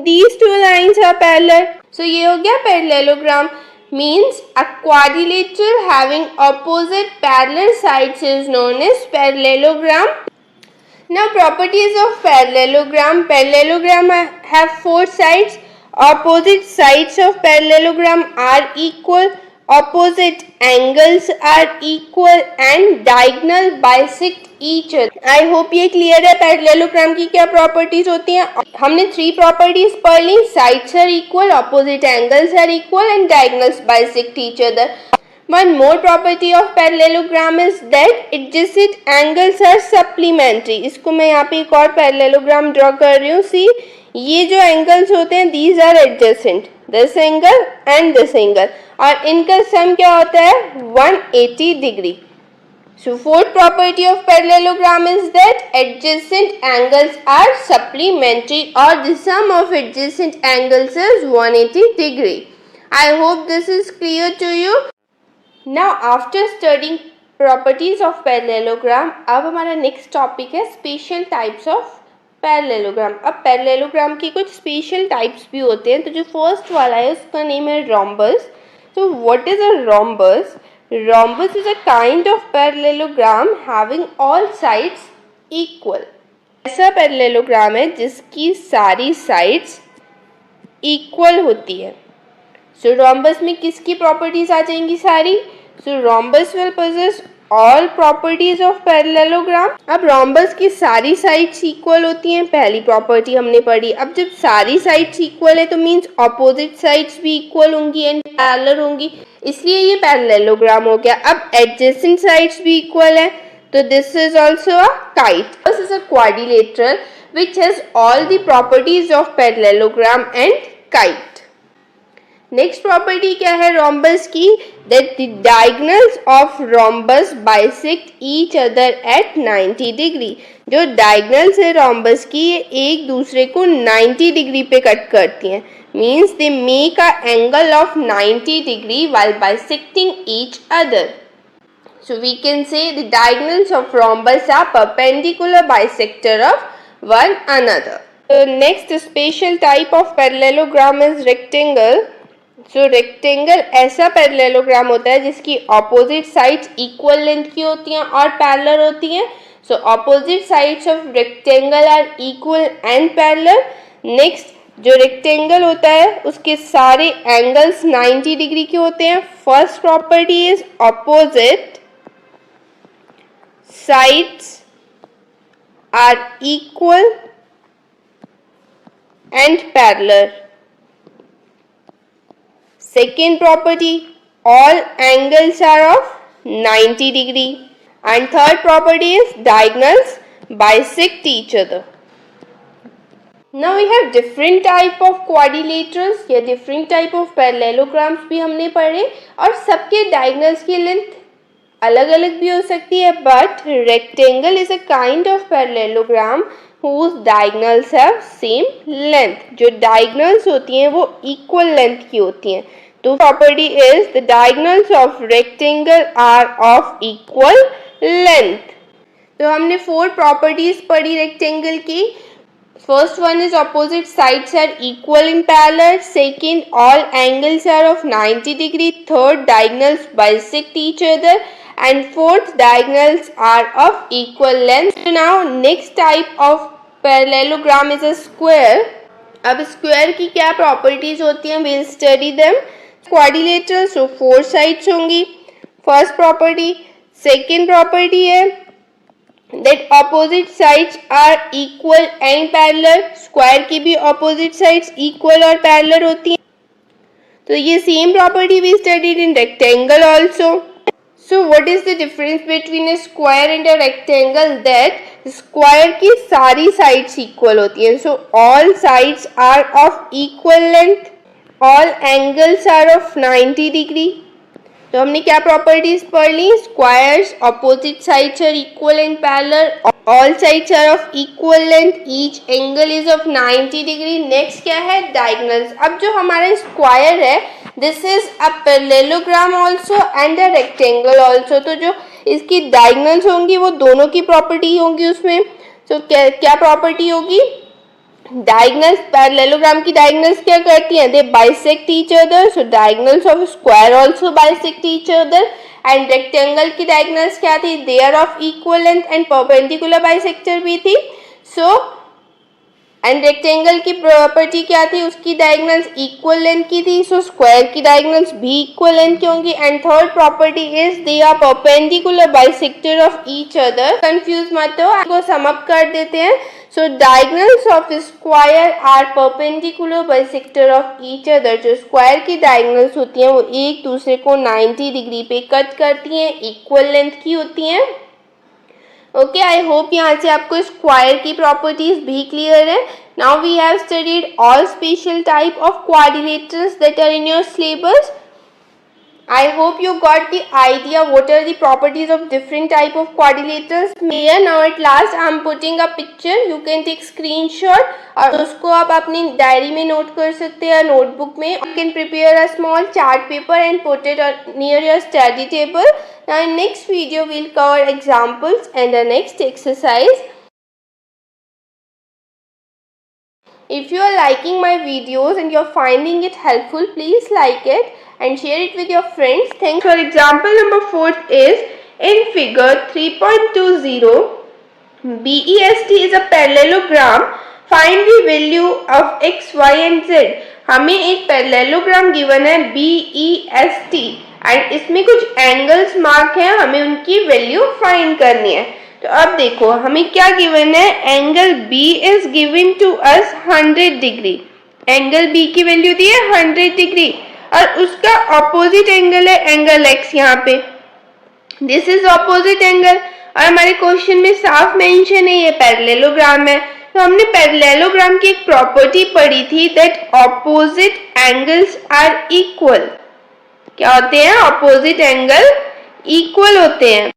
these 2 lines are parallel. So ये हो गया parallelogram, means a quadrilateral having opposite parallel sides is known as parallelogram. Now properties of parallelogram. Parallelogram have 4 sides. Opposite sides of parallelogram are equal. Opposite angles are equal and diagonal bisect each other. I hope ये clear है parallelogram की क्या properties होती हैं। हमने 3 properties पढ़ ली, sides are equal, opposite angles are equal and diagonals bisect each other. One more property of parallelogram is that adjacent angles are supplementary. इसको मैं यहाँ पे एक और पैरेललोग्राम ड्रॉ कर रही हूँ। सी, ये जो एंगल्स होते हैं these are adjacent, this angle and this angle, और इनका सम क्या होता है 180 degree. So fourth property of parallelogram is that adjacent angles are supplementary or the sum of adjacent angles is 180 degree. I hope this is clear to you. Now after studying properties of parallelogram, अब हमारा next topic है special types of parallelogram। अब parallelogram की कुछ special types भी होते हैं। तो जो first वाला है उसका नेम है rhombus। So what is a rhombus? Rhombus is a kind of parallelogram having all sides equal। ऐसा parallelogram है जिसकी सारी sides equal होती है। So rhombus में किसकी properties आ जाएंगी सारी? So rhombus will possess all properties of parallelogram। अब rhombus की सारी sides equal होती हैं, पहली property हमने पढ़ी। अब जब सारी sides equal है तो means opposite sides भी equal होंगी and parallel होंगी, इसलिए ये parallelogram हो गया। अब adjacent sides भी equal है तो this is also a kite। This is a quadrilateral which has all the properties of parallelogram and kite। Next property क्या है rhombus की? that the diagonals of rhombus bisect each other at 90 degree। जो diagonals है rhombus की ये एक दूसरे को 90 डिग्री पे कट करती हैं, means they make a angle of 90 degree while bisecting each other। So we can say the diagonals of rhombus are perpendicular bisector of one another। Next special type of parallelogram is rectangle। So rectangle ऐसा parallelogram होता है जिसकी opposite sides equal length की होती हैं और parallel होती हैं। So opposite sides of rectangle are equal and parallel. Next जो रेक्टेंगल होता है उसके सारे एंगल्स 90 डिग्री के होते हैं। First property is opposite sides are equal and parallel. Second property, all angles are of 90 degree, and third property is diagonals bisect each other। Now we have different type of quadrilaterals या different type of parallelograms भी हमने पढ़े और सबके diagonals की length अलग अलग भी हो सकती है, but rectangle is a kind of parallelogram whose diagonals have same length. जो diagonals होती हैं वो equal length की होती हैं. तो property is the diagonals of rectangle are of equal length. तो हमने 4 properties पढ़ी rectangle की. First one is opposite sides are equal in parallel. Second, all angles are of 90 degree. Third, diagonals bisect each other. And fourth, diagonals are of equal length. So now next type of parallelogram is a square. अब square की क्या properties होती हैं? We'll study them. Quadrilateral, so 4 sides होंगी. First property. Second property है that opposite sides are equal and parallel. Square की भी opposite sides equal और parallel होती हैं. तो ये same property we studied in rectangle also. So what is the difference between a square and a rectangle? That square की सारी sides equal होती हैं. So all sides are of equal length. All angles are of 90 degree. तो हमने क्या properties पढ़ ली? Squares opposite sides are equal and parallel, all sides are of equal length, each angle is of 90 degree. Next क्या है? Diagonals. अब जो हमारा स्क्वायर है this is a parallelogram also and a rectangle also. तो जो इसकी डायगोनल्स होंगी वो दोनों की प्रॉपर्टी होंगी उसमें. तो क्या प्रॉपर्टी होगी? डायगोनल्स, पैरेललोग्राम की डायगोनल्स क्या करती हैं? They bisect each other. So diagonals of square also bisect each other. And rectangle की डायगोनल्स क्या थी? They are of equal length and perpendicular bisector भी थी. सो एंड रेक्टेंगल की प्रॉपर्टी क्या थी? उसकी डायगोनल्स इक्वल लेंथ की थी. सो स्क्वायर की डायगोनल्स भी इक्वल लेंथ की होंगी. And third property is they are perpendicular bisector of each other. Confuse मत हो, आपको सम अप कर देते हैं. So diagonals of square are perpendicular bisector of each other. जो स्क्वायर की डायगोनल्स होती हैं वो एक दूसरे को 90 डिग्री पे कट करती हैं, इक्वल लेंथ की होती हैं. ओके, आई होप यहाँ से आपको स्क्वायर की प्रॉपर्टीज भी क्लियर है. Now we have studied all special type of quadrilaterals that are in your syllabus. I hope you got the idea what are the properties of different type of quadrilaterals. Here now at last I am putting a picture. You can take screenshot और उसको आप अपनी diary में note कर सकते हैं, notebook में. You can prepare a small chart paper and put it near your study table. Now in next video we'll cover examples and the next exercise. If you are liking my videos and you are finding it helpful, please like it and share it with your friends. Thanks. For example number 4 is in figure 3.20, BEST is a parallelogram. Find the value of x, y and z. हमें एक parallelogram given है BEST and इसमें कुछ angles mark हैं, हमें उनकी value find करनी है. तो अब देखो हमें क्या गिवन है? Angle B is given to us 100 degree. Angle B की वैल्यू दी है 100 डिग्री और उसका ऑपोजिट एंगल है एंगल X. यहाँ पे दिस इज ऑपोजिट एंगल और हमारे क्वेश्चन में साफ मेंशन है ये पैरेललोग्राम है. तो हमने पैरेललोग्राम की एक प्रॉपर्टी पढ़ी थी that opposite angles are equal. क्या होते हैं? ऑपोजिट एंगल इक्वल होते हैं.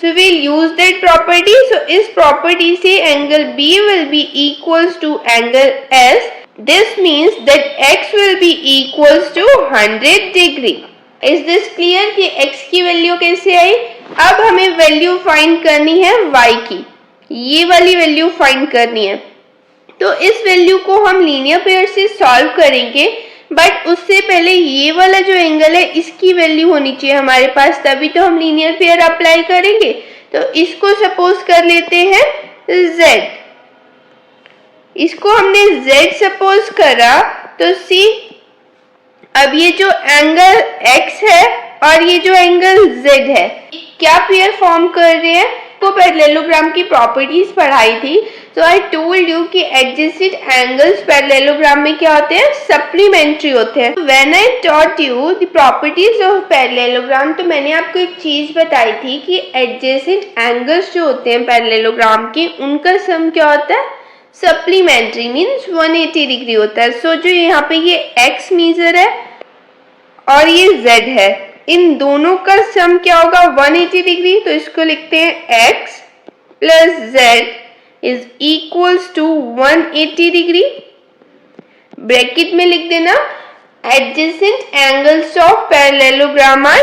So we'll use that property. So इस property से angle B will be equals to angle S. This means that X will be equals to 100 degree. Is this clear कि X की value कैसे आई? अब हमें value find करनी है Y की. ये वाली वैल्यू फाइंड करनी है. तो इस वैल्यू को हम लीनियर पेयर से सॉल्व करेंगे, बट उससे पहले ये वाला जो एंगल है इसकी वैल्यू होनी चाहिए हमारे पास, तभी तो हम लीनियर पेयर अप्लाई करेंगे. तो इसको सपोज कर लेते हैं Z. इसको हमने Z सपोज करा तो सी अब ये जो एंगल X है और ये जो एंगल Z है क्या पेयर फॉर्म कर रहे हैं? को पैरेललोग्राम की प्रॉपर्टीज पढ़ाई थी, तो आई टोल्ड यू कि एडजेसेंट एंगल्स पैरेललोग्राम में क्या होते हैं, सप्लीमेंट्री होते हैं। When I taught you the properties of parallelogram, तो मैंने आपको एक चीज बताई थी कि एडजेसेंट एंगल्स जो होते हैं पैरेललोग्राम के, उनका सम क्या होता है, सप्लीमेंट्री, मीन्स 180 डिग्री होता है। सो जो यहाँ पे ये एक्स मीजर है और ये z है, इन दोनों का सम क्या होगा, 180 डिग्री। तो इसको लिखते हैं x plus z is equals to 180 degree. Bracket में लिख देना adjacent angles of parallelogram are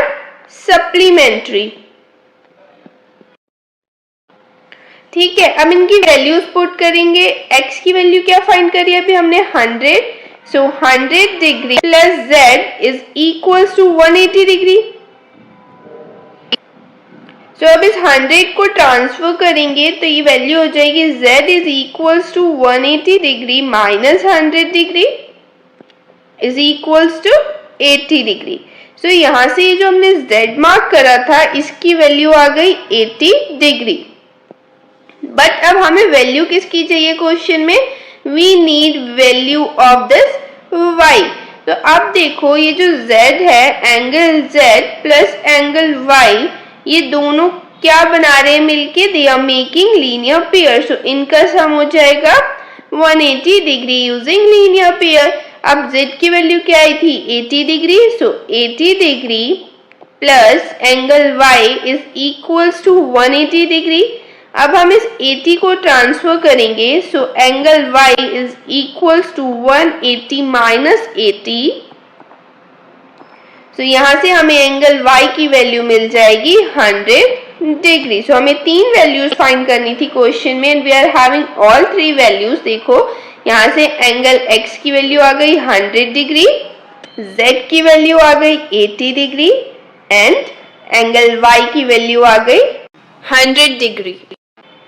supplementary. ठीक है, अब इनकी वैल्यूज पुट करेंगे। x की वैल्यू क्या फाइंड करी अभी हमने, 100। So 100 degree plus z is equals to 180 degree. So अब इस 100 को ट्रांसफर करेंगे तो ये वैल्यू हो जाएगी z is equals to 180 degree minus 100 degree is equals to 80 degree. So यहाँ से ये जो हमने z मार्क करा था इसकी वैल्यू आ गई 80 डिग्री। बट अब हमें वैल्यू किसकी चाहिए क्वेश्चन में, we need value of this y। तो अब देखो ये जो z है, angle z plus angle y, ये दोनों क्या बना रहे हैं मिलके, they are making linear pair. So इनका सम हो जाएगा 180 डिग्री यूजिंग लीनियर पेयर। अब z की वैल्यू क्या आई थी, 80 degree. So 80 degree plus angle y is equals to 180 degree. अब हम इस 80 को ट्रांसफर करेंगे। So angle y is equals to 180 minus 80। So यहां से हमें एंगल y की वैल्यू मिल जाएगी 100 डिग्री। सो हमें तीन वैल्यूज फाइंड करनी थी क्वेश्चन में and we are having all three values. देखो यहां से एंगल x की वैल्यू आ गई 100 डिग्री, z की वैल्यू आ गई 80 डिग्री एंड एंगल y की वैल्यू आ गई 100 डिग्री।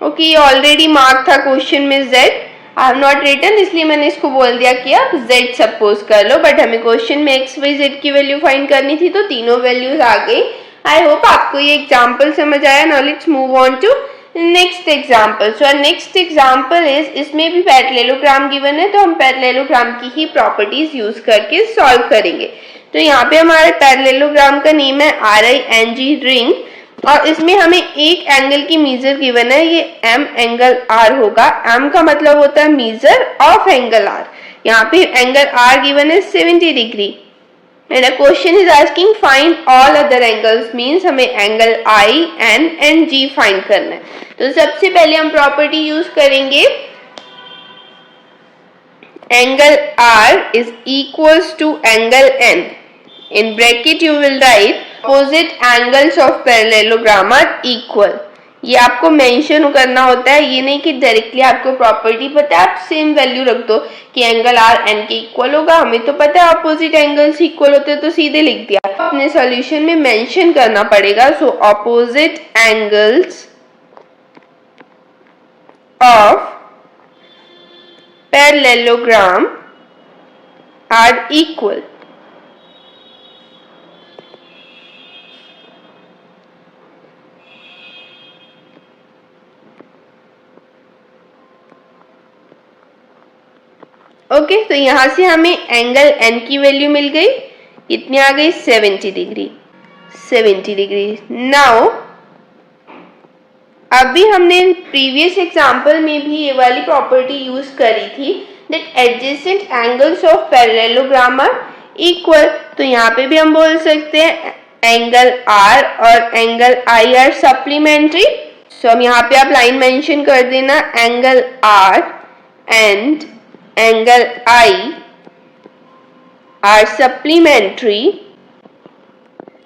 ओके, ये ऑलरेडी मार्क था क्वेश्चन में z, I have not written, इसलिए मैंने इसको बोल दिया कि आप z सपोज कर लो। बट हमें क्वेश्चन में x y z की वैल्यू फाइंड करनी थी तो तीनों वैल्यूज आ गई। आई होप आपको ये एग्जांपल समझ आया। Now let's move on to next example. So next example is, इसमें भी पैरेललोग्राम गिवन है तो हम पैरेललोग्राम की ही प्रॉपर्टीज यूज करके सॉल्व करेंगे। तो यहाँ पे हमारे पैरेललोग्राम का नेम है RING रिंग और इसमें हमें एक एंगल की मीजर गिवन है, ये m एंगल r होगा। m का मतलब होता है मीजर ऑफ एंगल r। यहाँ पे एंगल r गिवन है 70 degree and a question is asking find all other angles, means हमें angle I, N and G find करना है। तो सबसे पहले हम प्रॉपर्टी यूज करेंगे, angle r is equals to angle n। In bracket you will write opposite angles of parallelogram are equal। ये आपको मेंशन करना होता है, ये नहीं कि डायरेक्टली आपको प्रॉपर्टी पता है आप सेम वैल्यू रख दो कि एंगल आर एन के इक्वल होगा। हमें तो पता है अपोजिट एंगल्स इक्वल होते हैं तो सीधे लिख दिया, अपने सॉल्यूशन में मेंशन करना पड़ेगा। So opposite angles of parallelogram are equal. Okay, तो यहां से हमें एंगल n की वैल्यू मिल गई, कितनी आ गई, 70 डिग्री। 70 डिग्री। नाउ अभी हमने प्रीवियस एग्जांपल में भी ये वाली प्रॉपर्टी यूज करी थी that adjacent angles of parallelogram are equal. तो यहाँ पे भी हम बोल सकते हैं एंगल r और angle I are supplementary. So हम यहाँ पे आप लाइन मेंशन कर देना, angle r and angle I are supplementary.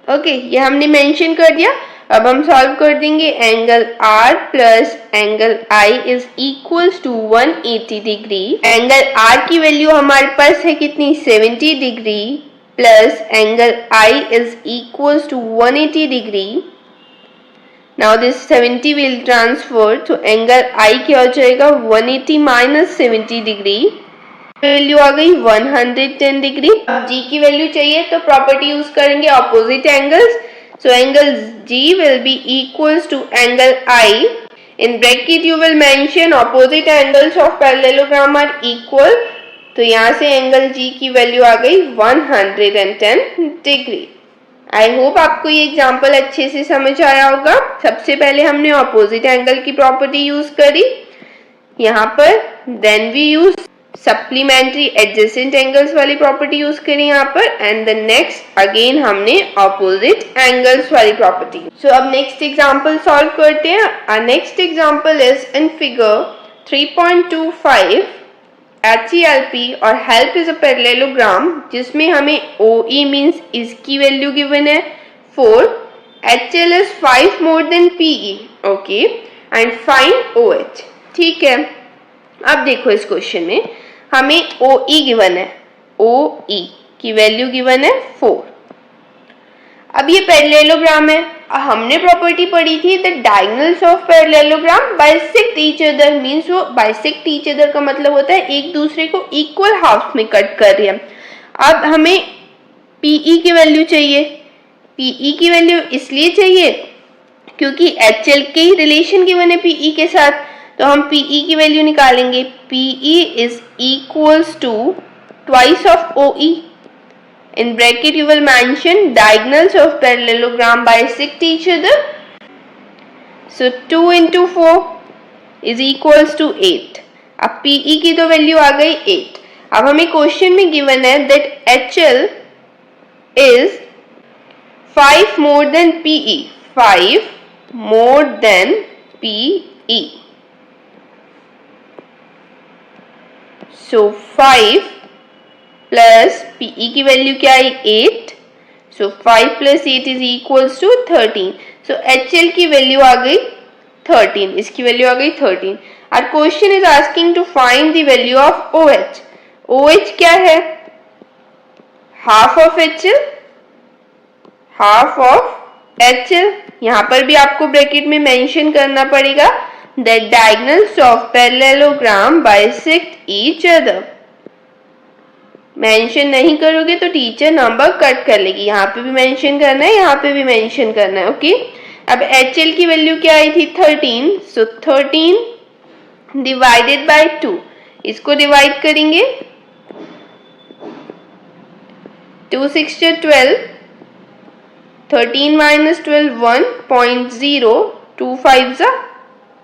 Okay, ये हमने मेंशन कर दिया। अब हम सॉल्व कर देंगे, angle R plus angle I is equals to 180 degree. Angle R की वैल्यू हमारे पास है कितनी, 70 degree plus angle I is equals to 180 degree. Now this 70 will transfer, तो एंगल I क्या हो जाएगा, 180 माइनस 70 डिग्री, वैल्यू आ गई 110 डिग्री। G की वैल्यू चाहिए तो प्रॉपर्टी यूज करेंगे opposite angles. So angle G will be equals to angle I. In bracket you will mention opposite angles of parallelogram are equal. तो यहाँ से एंगल G की वैल्यू आ गई 110 डिग्री। आई होप आपको ये एग्जाम्पल अच्छे से समझ आया होगा। सबसे पहले हमने ऑपोजिट एंगल की प्रॉपर्टी यूज करी यहाँ पर, then we use supplementary adjacent angles वाली प्रॉपर्टी यूज करी यहाँ पर, एंड द नेक्स्ट अगेन हमने ऑपोजिट एंगल्स वाली प्रॉपर्टी। सो अब नेक्स्ट एग्जांपल सॉल्व करते हैं। Next example is in figure 3.25 HELP और हेल्प इज अ पैरेललोग्राम जिसमें हमें OE मींस इसकी वैल्यू गिवन है 4, HL is 5 more than PE, okay, and find OH। ठीक है, अब देखो इस क्वेश्चन में हमें OE गिवन है, OE की वैल्यू गिवन है 4। अब ये पैरेललोग्राम है, हमने प्रॉपर्टी पढ़ी थी the diagonals of parallelogram bisect each other, means वो बाइसेक्ट ईच अदर का मतलब होता है एक दूसरे को इक्वल हाफ में कट कर रहे हैं। अब हमें PE की वैल्यू चाहिए। PE की वैल्यू इसलिए चाहिए क्योंकि HL के ही रिलेशन गिवन है PE के साथ, तो हम PE की वैल्यू निकालेंगे। PE is equals to twice of OE. In bracket you will mention diagonals of parallelogram bisect each other. So 2 into 4 is equals to 8. अब PE की तो वैल्यू आ गई 8। अब हमें क्वेश्चन में गिवन है that HL is 5 more than PE. 5 more than PE. So 5 plus PE की वैल्यू क्या आई 8, so 5 plus 8 is equals to 13. So HL की वैल्यू आ गई 13, इसकी वैल्यू आ गई 13। Our question is asking to find the value of OH. OH क्या है? Half of HL, half of HL। यहाँ पर भी आपको ब्रैकेट में मेंशन करना पड़ेगा the diagonals of parallelogram bisect each other। Mention नहीं करोगे तो टीचर नंबर कट कर लेगी। यहाँ पे भी मेंशन करना है, यहाँ पे भी मेंशन करना है, ओके। अब HL की वैल्यू क्या आई थी 13, सो 13 डिवाइडेड बाय 2, इसको डिवाइड करेंगे 2 6 12, 13 minus 12 1.0, 2 5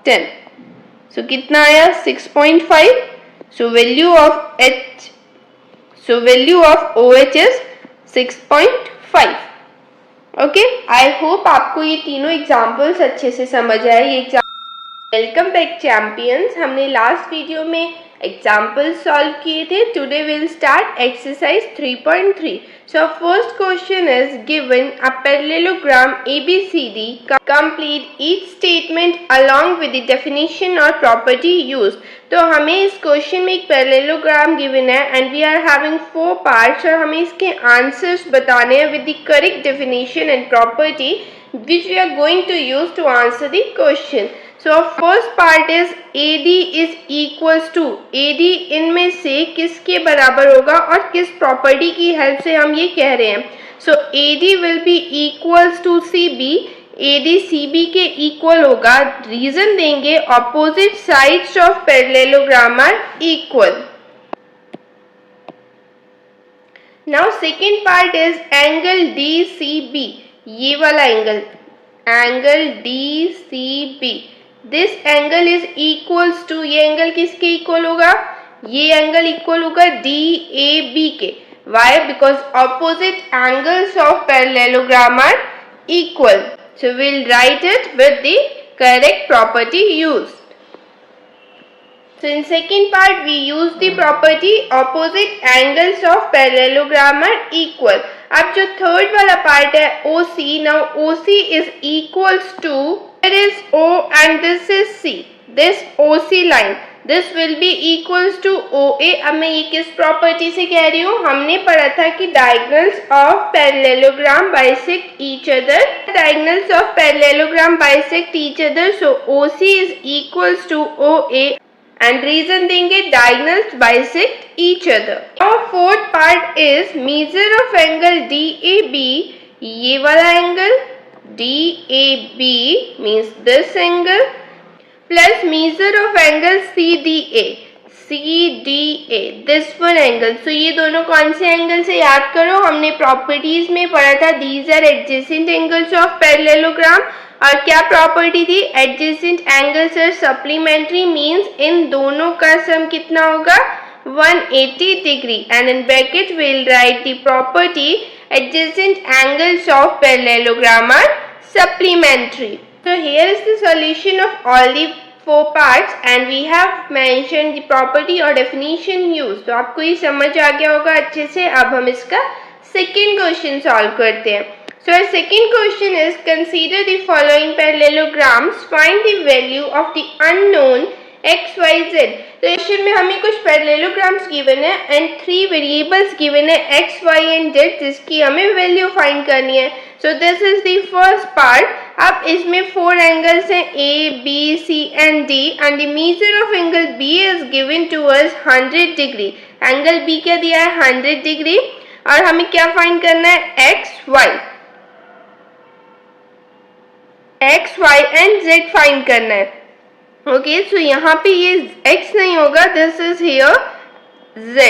10, सो कितना आया 6.5। So value of OH is 6.5, okay. I hope आपको ये तीनों एग्जाम्पल्स अच्छे से समझ आए। ये वेलकम बैक चैंपियंस, हमने लास्ट वीडियो में एग्जाम्पल सॉल्व किए थे। Today will start exercise 3.3। So first question is given a parallelogram ABCD, complete each statement along with the definition और प्रॉपर्टी यूज। तो हमें इस क्वेश्चन में एक पैरेललोग्राम गिवन है and we are having 4 parts और हमें इसके आंसर्स बताने हैं with the correct definition and property which we are going to use to answer the question. So first part is AD is equals to, AD इनमें से किसके बराबर होगा और किस प्रॉपर्टी की हेल्प से हम ये कह रहे हैं। So AD will be equals to CB, AD CB के इक्वल होगा। रीजन देंगे opposite sides of parallelogram are equal. Now second part is angle DCB, ये वाला angle DCB, this angle is equals to, ये एंगल किसके equal होगा? ये angle equal होगा DAB के। Why? Because opposite angles of parallelogram are equal. So we'll write it with the correct property used. So in second part we use the property opposite angles of parallelogram are equal. अब जो third वाला part है OC, now OC is equals to, here is O and this is C, this OC line, this will be equals to OA। अब मैं ये किस property से कह रही हूँ? हमने पढ़ा था कि diagonals of parallelogram bisect each other, diagonals of parallelogram bisect each other, so OC is equals to OA and reason देंगे diagonals bisect each other. Now fourth part is measure of angle DAB, ये वाला angle DAB means this angle plus measure of angle CDA. CDA this one angle. So ये दोनों कौन से angle से याद करो, हमने प्रॉपर्टीज में पढ़ा था these are adjacent angles of parallelogram. और क्या प्रॉपर्टी थी, adjacent angles are supplementary means इन दोनों का सम कितना होगा 180 degree and in bracket we'll write the property adjacent angles of parallelogram are supplementary. So here is the solution of all the four parts and we have mentioned the property or definition used. तो आपको ये समझ आ गया होगा अच्छे से. अब हम इसका second question solve करते हैं. So our second question is consider the following parallelograms, find the value of the unknown x, y, z. तो क्वेश्चन में हमें कुछ पैरेललोग्राम्स गिवन है एंड 3 वेरिएबल्स गिवन है x, y एंड z जिसकी हमें वैल्यू फाइंड करनी है. So this is the first part. अब इसमें 4 एंगल्स हैं A, B, C and D and the measure of angle B is given to us 100 degree. Angle B क्या दिया है 100 डिग्री और हमें क्या फाइंड करना है x, y. x, y and z find करना है. ओके सो यहाँ पे ये x नहीं होगा, दिस इज हियर z.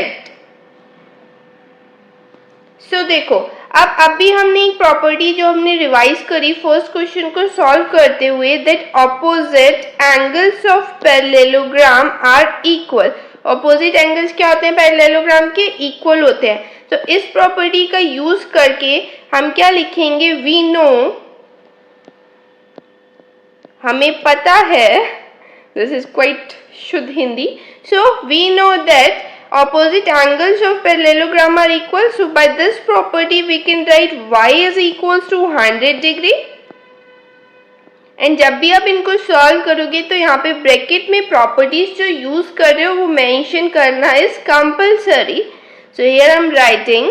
सो देखो अब अभी हमने एक प्रॉपर्टी जो हमने रिवाइज करी फर्स्ट क्वेश्चन को सॉल्व करते हुए, that opposite angles of parallelogram are equal. Opposite angles क्या होते हैं पैरेललोग्राम के, इक्वल होते हैं. तो इस प्रॉपर्टी का यूज करके हम क्या लिखेंगे, वी नो, हमें पता है, this is quite शुद्ध Hindi. So we know that opposite angles of parallelogram are equal. So by this property we can write y is equals to 100 degree. And जब भी आप इनको सॉल्व करोगे तो यहाँ पे ब्रैकेट में प्रॉपर्टीज जो यूज कर रहे हो वो मेंशन करना is compulsory. So here I am writing.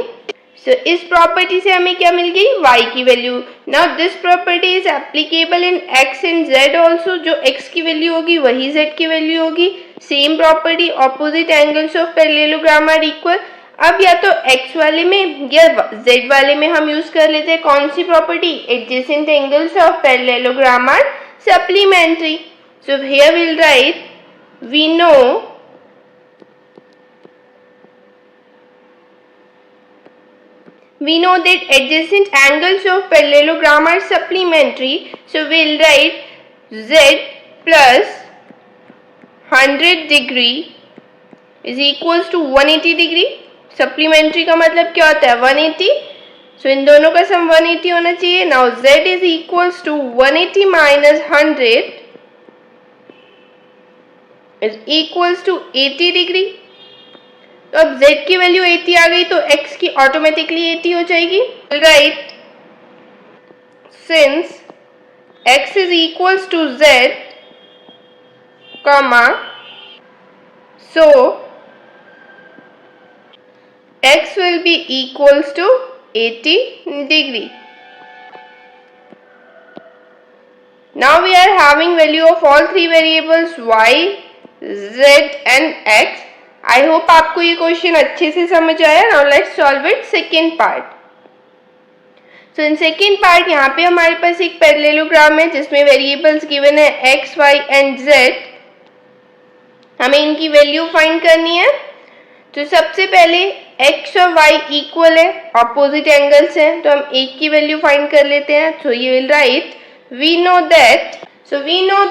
So इस प्रॉपर्टी से हमें क्या मिल गई, y की value. Now this property is applicable in x and z also. जो x की वैल्यू होगी वही z की वैल्यू होगी. Same property, opposite angles of parallelogram are equal. अब या तो x वाले में या z वाले में हम यूज कर लेते हैं कौन सी property, adjacent angles of parallelogram are supplementary. So here will write we know that adjacent angles of parallelogram are supplementary. So we'll write z plus 100 degree is equals to 180 degree. Supplementary का मतलब क्या होता है 180. So इन दोनों का sum 180 होना चाहिए. Now z is equals to 180 minus 100 is equals to 80 degree. तो अब z की वैल्यू 80 आ गई तो x की ऑटोमेटिकली 80 हो जाएगी. Right, since x is equals to z comma so x will be equals to 80 degree. Now we are having value of all 3 variables y, z and x. I hope आपको ये question अच्छे से समझ आया. Now let's solve it second part. So in second part यहाँ पे हमारे पास एक पैरेललोग्राम है जिसमें वेरिएबल्स गिवन है x, y एंड z. हमें इनकी वैल्यू फाइंड करनी है. तो सबसे पहले x और y इक्वल है, ऑपोजिट एंगल्स हैं, तो हम एक की वैल्यू फाइंड कर लेते हैं. So you will write we know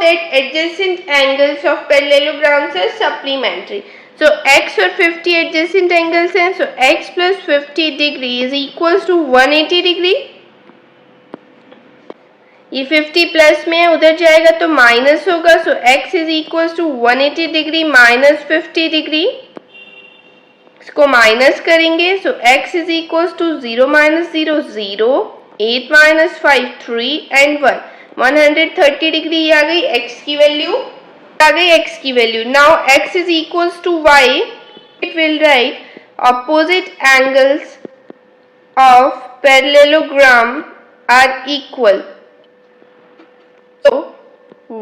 that adjacent angles of parallelograms are supplementary. So x और 50 adjacent angles हैं. So x plus 50 degree is equals to 180 degree. ये 50 प्लस में है, उधर जाएगा तो माइनस होगा. So x is equals to 180 degree minus 50 degree. इसको माइनस करेंगे. So x is equals to 0 minus 0 0, 8 minus 5 3 and 1. 130 degree ये आ गई x की वैल्यू. आ गई x की value. Now x is equals to y. It will write opposite angles of parallelogram are equal. So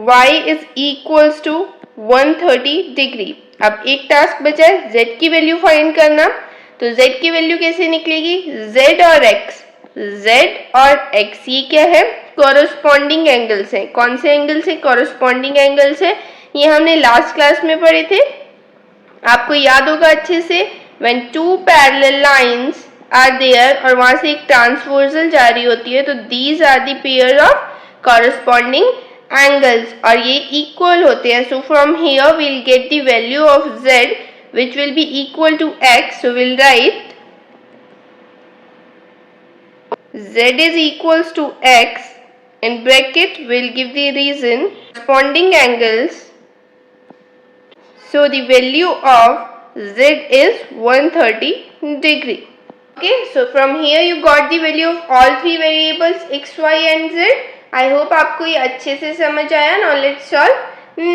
y is equals to 130 degree. अब एक task बचा है z की वैल्यू फाइंड करना. तो z की वैल्यू कैसे निकलेगी, z और x. z और x ये क्या है? कॉरस्पॉन्डिंग एंगल्स है। कौन से एंगल्स है? कॉरस्पॉन्डिंग एंगल्स है। ये हमने लास्ट क्लास में पढ़े थे, आपको याद होगा अच्छे से। when two parallel lines are there और वहां से एक ट्रांसवर्सल जा रही होती है, तो these are the pair of corresponding angles और ये इक्वल होते हैं। so from here we'll get the value of z which will be equal to x. so we'll write z is equals to x, in bracket we'll give the reason corresponding angles. So the value of z is 130 degree. Okay, so from here you got the value of all three variables x, y and z. I hope आपको ये अच्छे से समझ आया। Now let's solve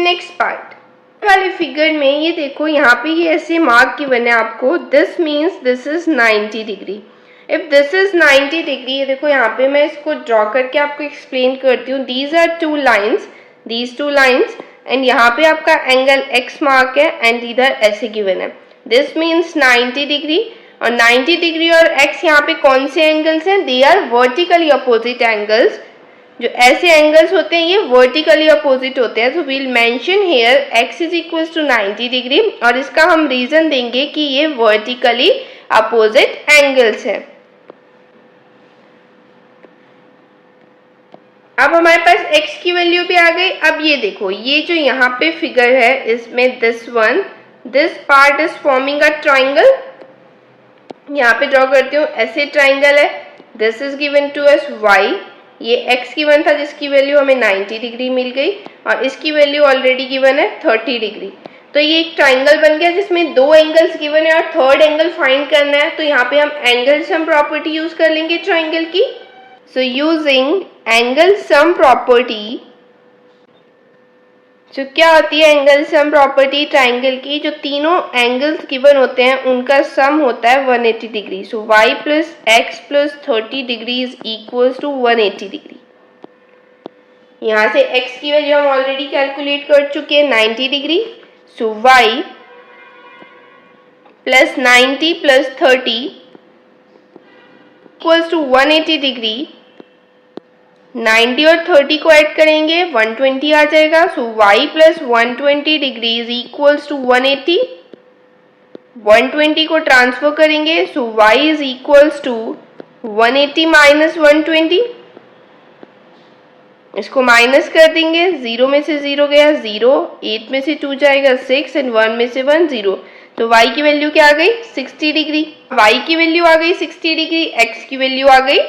next part. वाले figure में ये देखो, यहाँ पे ये ऐसे मार्क गिवन है आपको। This means this is 90 degree. If this is 90 degree, ये देखो यहाँ पे मैं इसको ड्रॉ करके आपको एक्सप्लेन करती हूँ। These are two lines, these two lines, and यहाँ पे आपका एंगल x मार्क है एंड इधर ऐसे गिवन है। दिस मीन्स 90 डिग्री, और 90 डिग्री और x यहाँ पे कौन से एंगल्स हैं? They are vertically opposite angles. जो ऐसे एंगल्स होते हैं ये वर्टिकली अपोजिट होते हैं। So we'll mention here x is equal to 90 degree, और इसका हम रीजन देंगे कि ये वर्टिकली अपोजिट एंगल्स है। अब हमारे पास x की वैल्यू भी आ गई। अब ये देखो, ये जो यहाँ पे फिगर है इसमें this part is forming a triangle. यहाँ पे ड्रॉ करती हूँ, ऐसे ट्राइंगल है। This is given to us y, ये x गिवन था जिसकी वैल्यू हमें 90 डिग्री मिल गई, और इसकी वैल्यू ऑलरेडी गिवन है 30 डिग्री। तो ये एक ट्राइंगल बन गया जिसमें दो एंगल्स गिवन है और थर्ड एंगल फाइंड करना है। तो यहाँ पे हम एंगल सम प्रॉपर्टी यूज कर लेंगे ट्राइंगल की। So using angle sum property, जो क्या होती है एंगल सम प्रॉपर्टी ट्राइंगल की? जो तीनों एंगल्स गिवन होते हैं उनका सम होता है 180 degree. So y plus x plus 30 degree is equal to 180 degree. यहाँ से x की वैल्यू हम ऑलरेडी कैलकुलेट कर चुके हैं 90 degree. So y plus 90 plus 30 equals to 180 degree. 90 और 30 को ऐड करेंगे 120 आ जाएगा। So y plus 120 degree is equals to 180। 120 को ट्रांसफर करेंगे, so y is equals to 180 minus 120। इसको माइनस कर देंगे, 0 में से 0 गया 0, 8 में से 2 जाएगा 6 एंड 1 में से 1 0। तो y की वैल्यू क्या आ गई? 60 डिग्री। y की वैल्यू आ गई 60 डिग्री, x की वैल्यू आ गई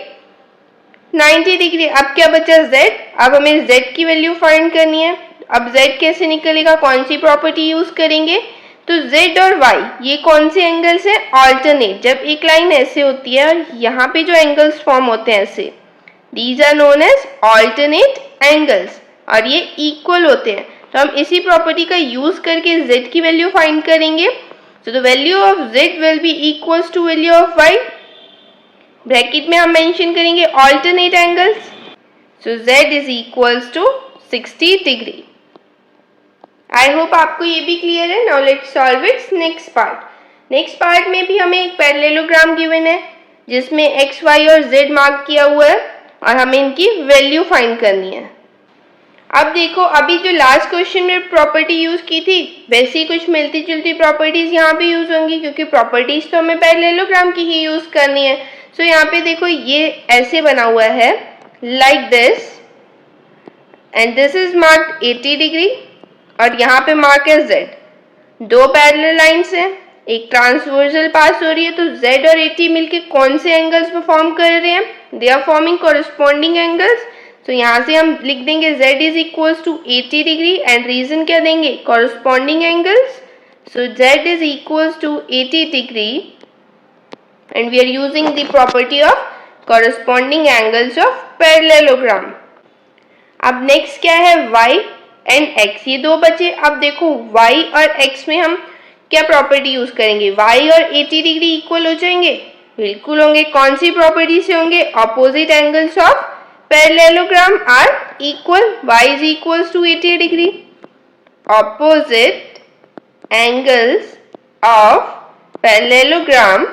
90 डिग्री। अब क्या बचा? z। अब हमें z की वैल्यू फाइंड करनी है। अब z कैसे निकलेगा? कौन सी प्रॉपर्टी यूज करेंगे? तो z और y ये कौन से एंगल्स हैं? ऑल्टरनेट। जब एक लाइन ऐसे होती है और यहाँ पे जो एंगल्स फॉर्म होते हैं ऐसे, these are known as alternate angles, और ये इक्वल होते हैं। तो हम इसी प्रॉपर्टी का यूज करके z की वैल्यू फाइंड करेंगे। So the value of z will be equals to value of y। Bracket में हम मेंशन करेंगे alternate angles. So z is equals to 60 degree. I hope आपको ये भी क्लियर है। Now let's solve its next part. Next part में भी हमें एक पैरेललोग्राम गिवन है जिसमें x, y और z मार्क किया हुआ है, और हमें इनकी वैल्यू फाइंड करनी है। अब देखो, अभी जो लास्ट क्वेश्चन में प्रॉपर्टी यूज की थी वैसे ही कुछ मिलती जुलती प्रॉपर्टीज यहाँ पे यूज होंगी, क्योंकि प्रॉपर्टीज तो हमें पैरेललोग्राम की ही यूज करनी है। सो यहाँ पे देखो, ये ऐसे बना हुआ है like this, and this is marked 80 degree, और यहाँ पे मार्क है z। दो पैरेलल लाइंस हैं, एक ट्रांसवर्सल पास हो रही है, तो z और 80 मिलके कौन से एंगल्स परफॉर्म कर रहे हैं? They are forming corresponding angles. तो यहाँ से हम लिख देंगे z is equals to 80 degree, and reason क्या देंगे? Corresponding angles. So z is equals to 80 degree, and we are using the property of corresponding angles of parallelogram. अब next क्या है? y एंड x, ये दो बचे। अब देखो y और x में हम क्या प्रॉपर्टी यूज करेंगे? y और 80 डिग्री इक्वल हो जाएंगे? बिल्कुल होंगे। कौन सी प्रॉपर्टी से होंगे? Opposite angles of parallelogram are equal. y is equals to 80 degree. Opposite angles of parallelogram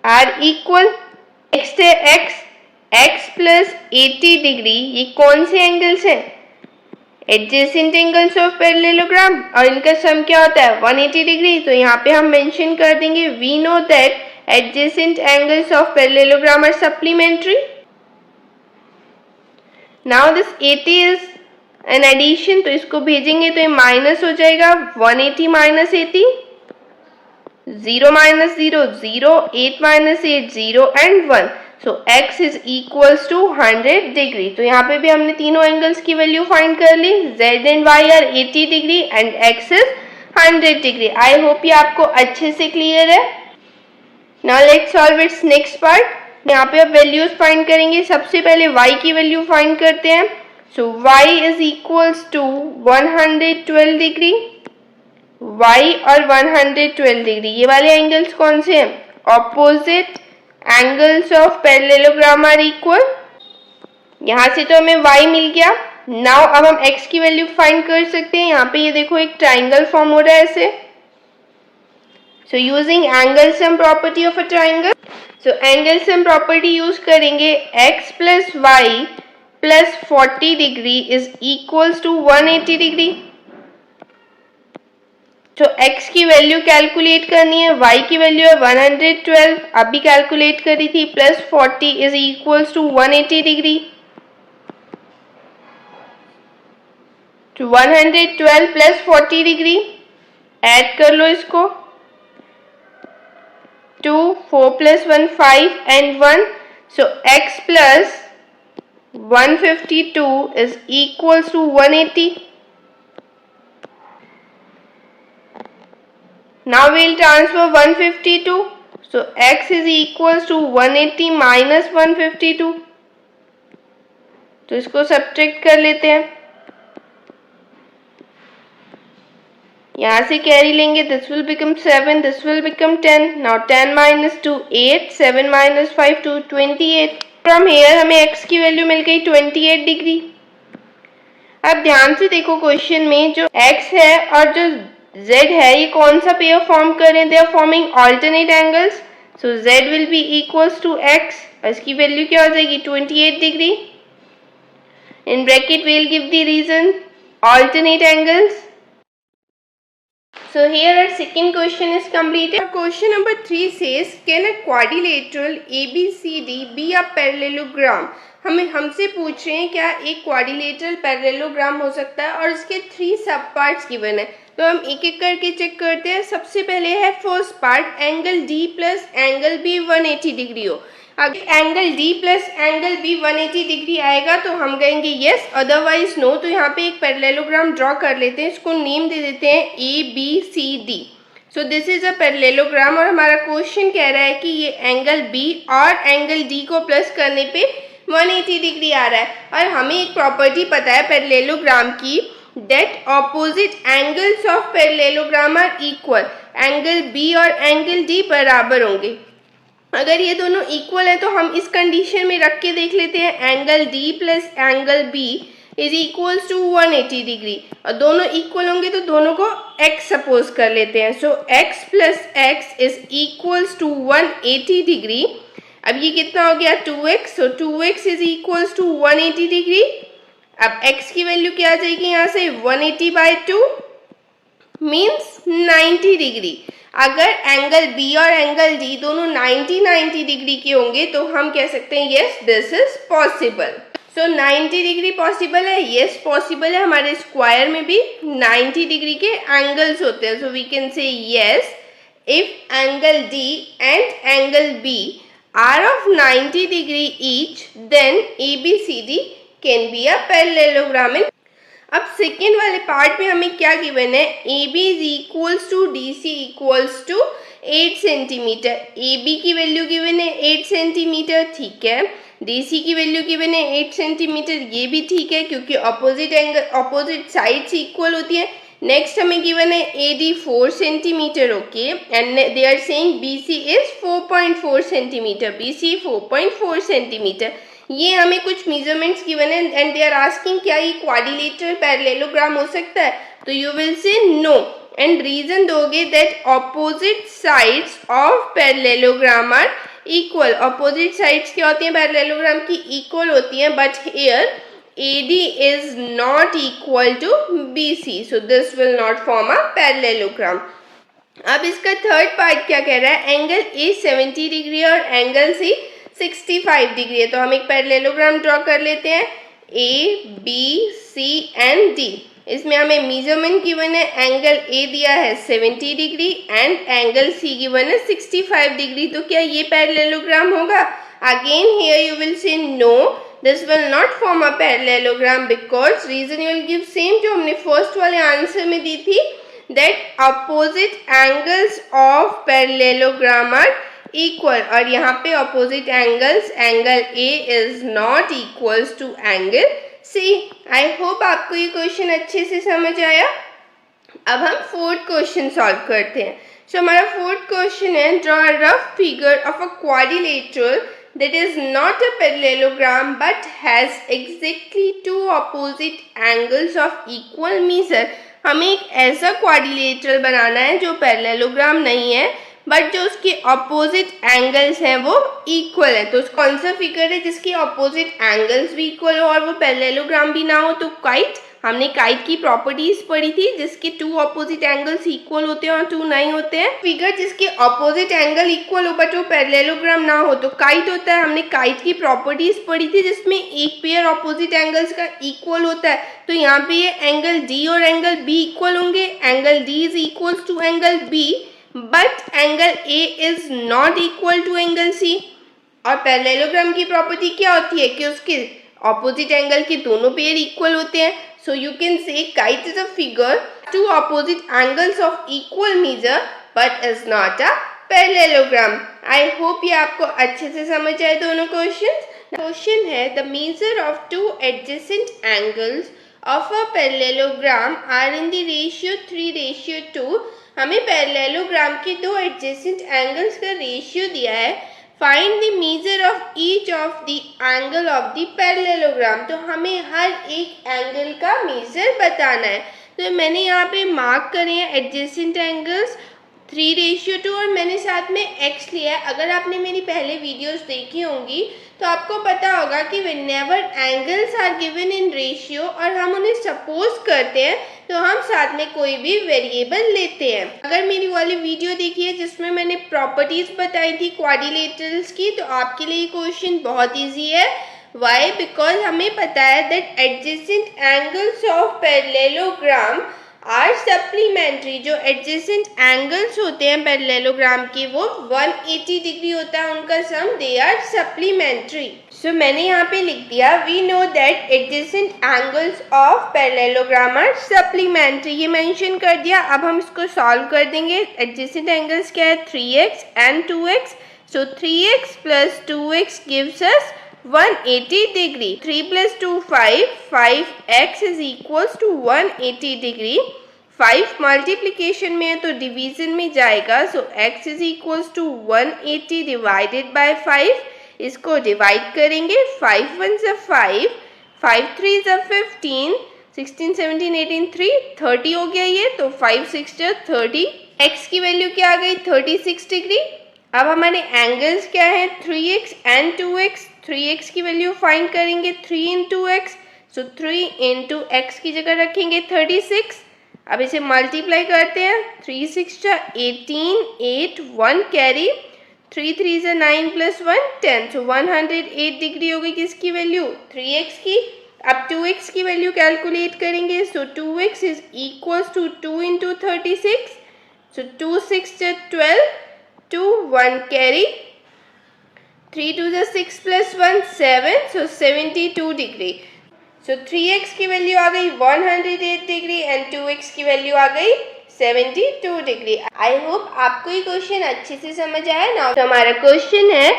are equal next है एक्स, एक्स प्लस 80 डिग्री, ये कौन से एंगल्स हैं? एडजेसेंट एंगल्स ऑफ पैरेललोग्राम, और इनका सम क्या होता है? 180 डिग्री। तो यहाँ पे हम मेंशन कर देंगे we know that adjacent angles of parallelogram are supplementary. Now this 80 is an addition, तो इसको भेजेंगे तो ये माइनस हो जाएगा, 180 minus 80, 0 minus 0 0, 8 minus 8 0 and 1। So x is equals टू 100 डिग्री। तो यहाँ पे भी हमने तीनों एंगल्स की वैल्यू फाइंड कर ली, z and y are 80 degree and x is 100 degree. I hope ये आपको अच्छे से क्लियर है। Now let's solve its next part. यहाँ पे अब वैल्यूज फाइंड करेंगे। सबसे पहले y की वैल्यू फाइंड करते हैं। So y is equals to 112 degree, y और 112 डिग्री, ये वाले एंगल्स कौन से हैं? Opposite angles of parallelogram are equal. यहां से तो हमें y मिल गया। नाउ अब हम x की वैल्यू फाइंड कर सकते हैं। यहाँ पे ये देखो एक ट्राइंगल फॉर्म हो रहा है ऐसे। So using angle sum property of a triangle, so angle sum property use करेंगे, x plus y plus 40 degree is equals to 180 degree. तो x की वैल्यू कैलकुलेट करनी है, y की वैल्यू है 112, अभी कैलकुलेट करी थी, plus 40 is equals to 180 degree. तो 112 प्लस 40 डिग्री, ऐड कर लो इसको, 2 4 plus 1 5 and 1। So x plus 152 is equals to 180। Now we'll transfer 152. So x is equals to 180 minus 152. तो इसको सब्ट्रैक्ट कर लेते हैं, यहाँ से कैरी लेंगे, this will become 7, this will become 10. Now 10 minus 2 8, 7 minus 5 2, 28. From here हमें x की वैल्यू मिल गई 28 डिग्री। अब ध्यान से देखो क्वेश्चन में जो x है और जो z है ये कौन सा पेयर फॉर्म कर रहे हैं? They are forming alternate angles. So z will be equals to x, इसकी वैल्यू क्या हो जाएगी? 28 degree. In bracket we will give the reason alternate angles. So here our second question is completed. Question number 3 says, can a quadrilateral ABCD be a parallelogram? हमसे पूछ रहे हैं क्या एक क्वाड्रिलेटरल पैरेललोग्राम हो सकता है, और इसके 3 सब पार्ट्स गिवन है। तो हम एक एक करके चेक करते हैं। सबसे पहले है first part, angle D plus angle B 180 degree हो। अगर angle D plus angle B 180 degree आएगा तो हम कहेंगे यस, अदरवाइज नो। तो यहाँ पे एक पैरेललोग्राम ड्रॉ कर लेते हैं, इसको नेम दे देते हैं ABCD। So this is a parallelogram, और हमारा क्वेश्चन कह रहा है कि ये एंगल B और एंगल D को प्लस करने पे 180 डिग्री आ रहा है। और हमें एक प्रॉपर्टी पता है पैरेललोग्राम की, that opposite angles of parallelogram are equal। Angle B और एंगल D बराबर होंगे। अगर ये दोनों इक्वल है तो हम इस कंडीशन में रख के देख लेते हैं, angle D plus angle B is equals to 180 degree, और दोनों इक्वल होंगे तो दोनों को x सपोज कर लेते हैं। So x plus x is equals to 180 degree. अब ये कितना हो गया? 2x। So 2x is equals to 180 degree. अब x की वैल्यू क्या आ जाएगी यहाँ से? 180/2 मीन्स 90 डिग्री। अगर एंगल B और एंगल D दोनों 90 डिग्री के होंगे तो हम कह सकते हैं yes this is possible. So 90 degree possible है, यस पॉसिबल है। हमारे स्क्वायर में भी 90 डिग्री के एंगल्स होते हैं। So we can say yes, if angle D and angle B are of 90 degree each, then ABCD can be a parallelogram. अब second वाले पार्ट में हमें क्या गिवन है? AB is equals to DC equals to 8 centimetre. AB की value given है 8 centimetre, ठीक है। DC की वैल्यू गिवन है 8 सेंटीमीटर, ये भी ठीक है क्योंकि opposite angle opposite sides equal होती है। नेक्स्ट हमें गिवन है AD 4 centimetre, okay, and they are saying BC is 4.4 centimetre, BC 4.4 centimetre. ये हमें कुछ मेजरमेंट्स गिवन है एंड दे आर आस्किंग क्या ये क्वाड्रिलेटरल पैरेललोग्राम हो सकता है? तो you will say no, and reason दोगे that opposite sides of parallelogram are equal, opposite sides क्या होती हैं पैरेललोग्राम की, इक्वल होती हैं, but here AD is not equal to BC, so this will not form a parallelogram. अब इसका third part क्या कह रहा है, एंगल A 70 डिग्री और एंगल C 65 डिग्री है, तो हम एक पैरेललोग्राम ड्रॉ कर लेते हैं, A, B, C and D. इसमें हमें मेजरमेंट गिवन है, एंगल A दिया है 70 degree and angle C given है 65 डिग्री, तो क्या ये पैरेललोग्राम होगा? Again here you will say no, this will not form a parallelogram, because reason you will give same जो हमने फर्स्ट वाले आंसर में दी थी, that opposite angles of parallelogram are equal, और यहाँ पे opposite angles, angle A is not equals to angle C. I hope आपको ये क्वेश्चन अच्छे से समझ आया। अब हम फोर्थ क्वेश्चन सॉल्व करते हैं। सो हमारा फोर्थ क्वेश्चन है, draw a rough figure of a quadrilateral that is not a parallelogram but has exactly two opposite angles of equal measure. हमें एक ऐसा क्वाड्रिलेटरल बनाना है जो पैरेललोग्राम नहीं है बट जो उसके ऑपोजिट एंगल्स हैं वो इक्वल है। तो कौन सा फिगर है जिसके ऑपोजिट एंगल्स भी इक्वल हो और वो पैरेललोग्राम भी ना हो? तो काइट, हमने काइट की प्रॉपर्टीज पढ़ी थी जिसके टू ऑपोजिट एंगल्स इक्वल होते हैं और टू नहीं होते हैं। फिगर जिसके ऑपोजिट एंगल इक्वल हो बट वो पैरेललोग्राम ना हो तो काइट होता है। हमने काइट की प्रॉपर्टीज पढ़ी थी जिसमें एक पेयर ऑपोजिट एंगल्स का इक्वल होता है, तो यहाँ पे ये एंगल डी और एंगल बी इक्वल होंगे। Angle D is equal to angle B but angle A is not equal to angle C. और पैरेललोग्राम की प्रॉपर्टी क्या होती है कि उसके ऑपोजिट एंगल के दोनों पेयर इक्वल होते हैं। So you can say kite is a figure two opposite angles of equal measure but is not a parallelogram. I hope ये आपको अच्छे से समझ आए दोनों क्वेश्चंस। क्वेश्चन है, the measure of two adjacent angles of a parallelogram are in the ratio 3:2। हमें parallelogram के दो एडजेसेंट एंगल्स का रेशियो दिया है। Find the measure of each of the angle of the parallelogram, तो हमें हर एक एंगल का मेजर बताना है। तो मैंने यहाँ पे मार्क करे हैं एडजेसेंट एंगल्स 3:2 और मैंने साथ में x लिया है। अगर आपने मेरी पहले वीडियोस देखी होंगी तो आपको पता होगा कि whenever angles are given in ratio और हम उन्हें सपोज करते हैं तो हम साथ में कोई भी वेरिएबल लेते हैं। अगर मेरी वाली वीडियो देखी है जिसमें मैंने प्रॉपर्टीज बताई थी क्वाड्रिलेटरल्स की, तो आपके लिए क्वेश्चन बहुत ईजी है। वाई? बिकॉज हमें पता है that adjacent angles of parallelogram are supplementary. जो एडजेसेंट एंगल्स होते हैं पैरेललोग्राम के वो 180 डिग्री होता है उनका सम, दे आर सप्लीमेंट्री। सो मैंने यहाँ पे लिख दिया, we know that adjacent angles of parallelogram are supplementary, ये मेंशन कर दिया। अब हम इसको सॉल्व कर देंगे। एडजेसेंट एंगल्स क्या है? 3x and 2x। So 3x plus 2x gives us 180 degree. 3 plus 2 5, 5x is equals to 180 degree. 5 multiplication में है तो डिवीजन में जाएगा, so x is equals to 180 divided by 5। इसको डिवाइड करेंगे, 5 1 ज़ा 5, 5 3 ज़ा 15, 16 17 18 3 30 हो गया ये, तो 5 6 ज़ा 30। x की वैल्यू क्या आ गई? 36 डिग्री। अब हमारे एंगल्स क्या है? 3x and 2x। 3x की वैल्यू फाइंड करेंगे 3 इंटू x, सो 3 इंटू x की जगह रखेंगे 36। अब इसे मल्टीप्लाई करते हैं, 3 6 ज़ा 18, 8 1 कैरी, 3 3 ज़ा 9 प्लस 1 10, सो 108 डिग्री हो गई किसकी वैल्यू? 3x की। अब 2x की वैल्यू कैलकुलेट करेंगे, so 2x is equals to 2 into 36, so 2 6 ज़ा 12, 2 1 कैरी, 3 2 ज़ा 6 प्लस 1 7, सो 72 डिग्री। सो 3x की वैल्यू आ गई 108 डिग्री एंड 2x की वैल्यू आ गई 72 डिग्री। आई होप आपको ये क्वेश्चन अच्छे से समझ आया ना। तो हमारा क्वेश्चन है,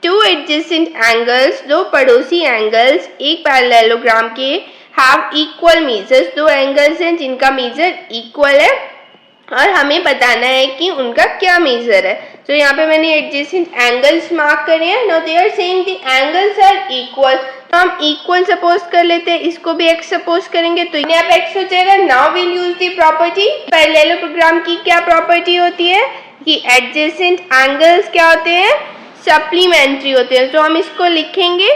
टू एडजेसेंट एंगल्स, दो पड़ोसी एंगल्स एक पैरेललोग्राम के हैव इक्वल मेजर्स, दो एंगल्स हैं जिनका मेजर इक्वल है और हमें बताना है कि उनका क्या मेजर है। तो यहाँ पे मैंने एडजेसेंट एंगल्स मार्क करे हैं। Now they are saying the angles are equal, तो हम इक्वल सपोज कर लेते हैं, इसको भी x सपोज करेंगे तो यहाँ पे x हो जाएगा। Now will use the property. Parallelogram की क्या प्रॉपर्टी होती है कि एडजेसेंट एंगल्स क्या होते हैं? सप्लीमेंट्री होते हैं, तो हम इसको लिखेंगे.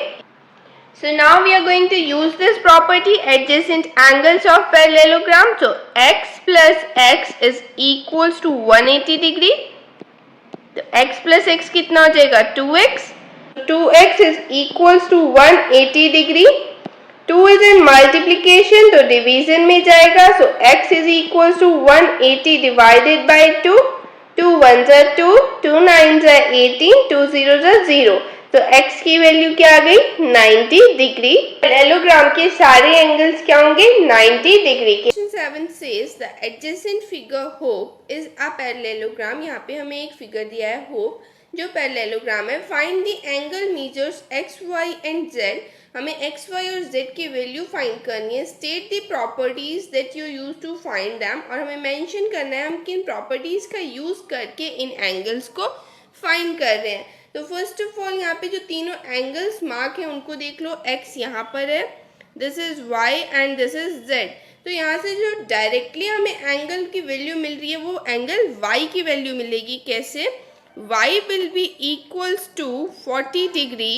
So now we are going to use this property, adjacent angles of parallelogram. So x plus x is equals to 180 degree. तो x plus x कितना हो जाएगा 2x. 2x is equals to 180 degree. 2 is in multiplication तो division में जाएगा. So x is equals to 180 divided by 2. 2 1s are 2, 2 9s are 18, 2 0s are 0. तो x की value क्या आ गई 90 डिग्री. पैरेललोग्राम के सारे एंगल्स क्या होंगे 90 डिग्री के. Question 7 says the adjacent figure hope is a parallelogram. यहाँ पे हमें एक फिगर दिया है hope जो पैरेललोग्राम है. Find the angle measures x y and z. हमें x y और z की वैल्यू फाइंड करनी है. State the properties that you use to find them. और हमें मेंशन करना है हम किन प्रॉपर्टीज का यूज करके इन एंगल्स को फाइंड कर रहे हैं. तो फर्स्ट ऑफ ऑल यहाँ पे जो तीनों एंगल्स मार्क है उनको देख लो. x यहाँ पर है, this is y and this is z. तो यहाँ से जो डायरेक्टली हमें एंगल की वैल्यू मिल रही है वो एंगल y की वैल्यू मिलेगी. कैसे? y will be equals to 40 degree.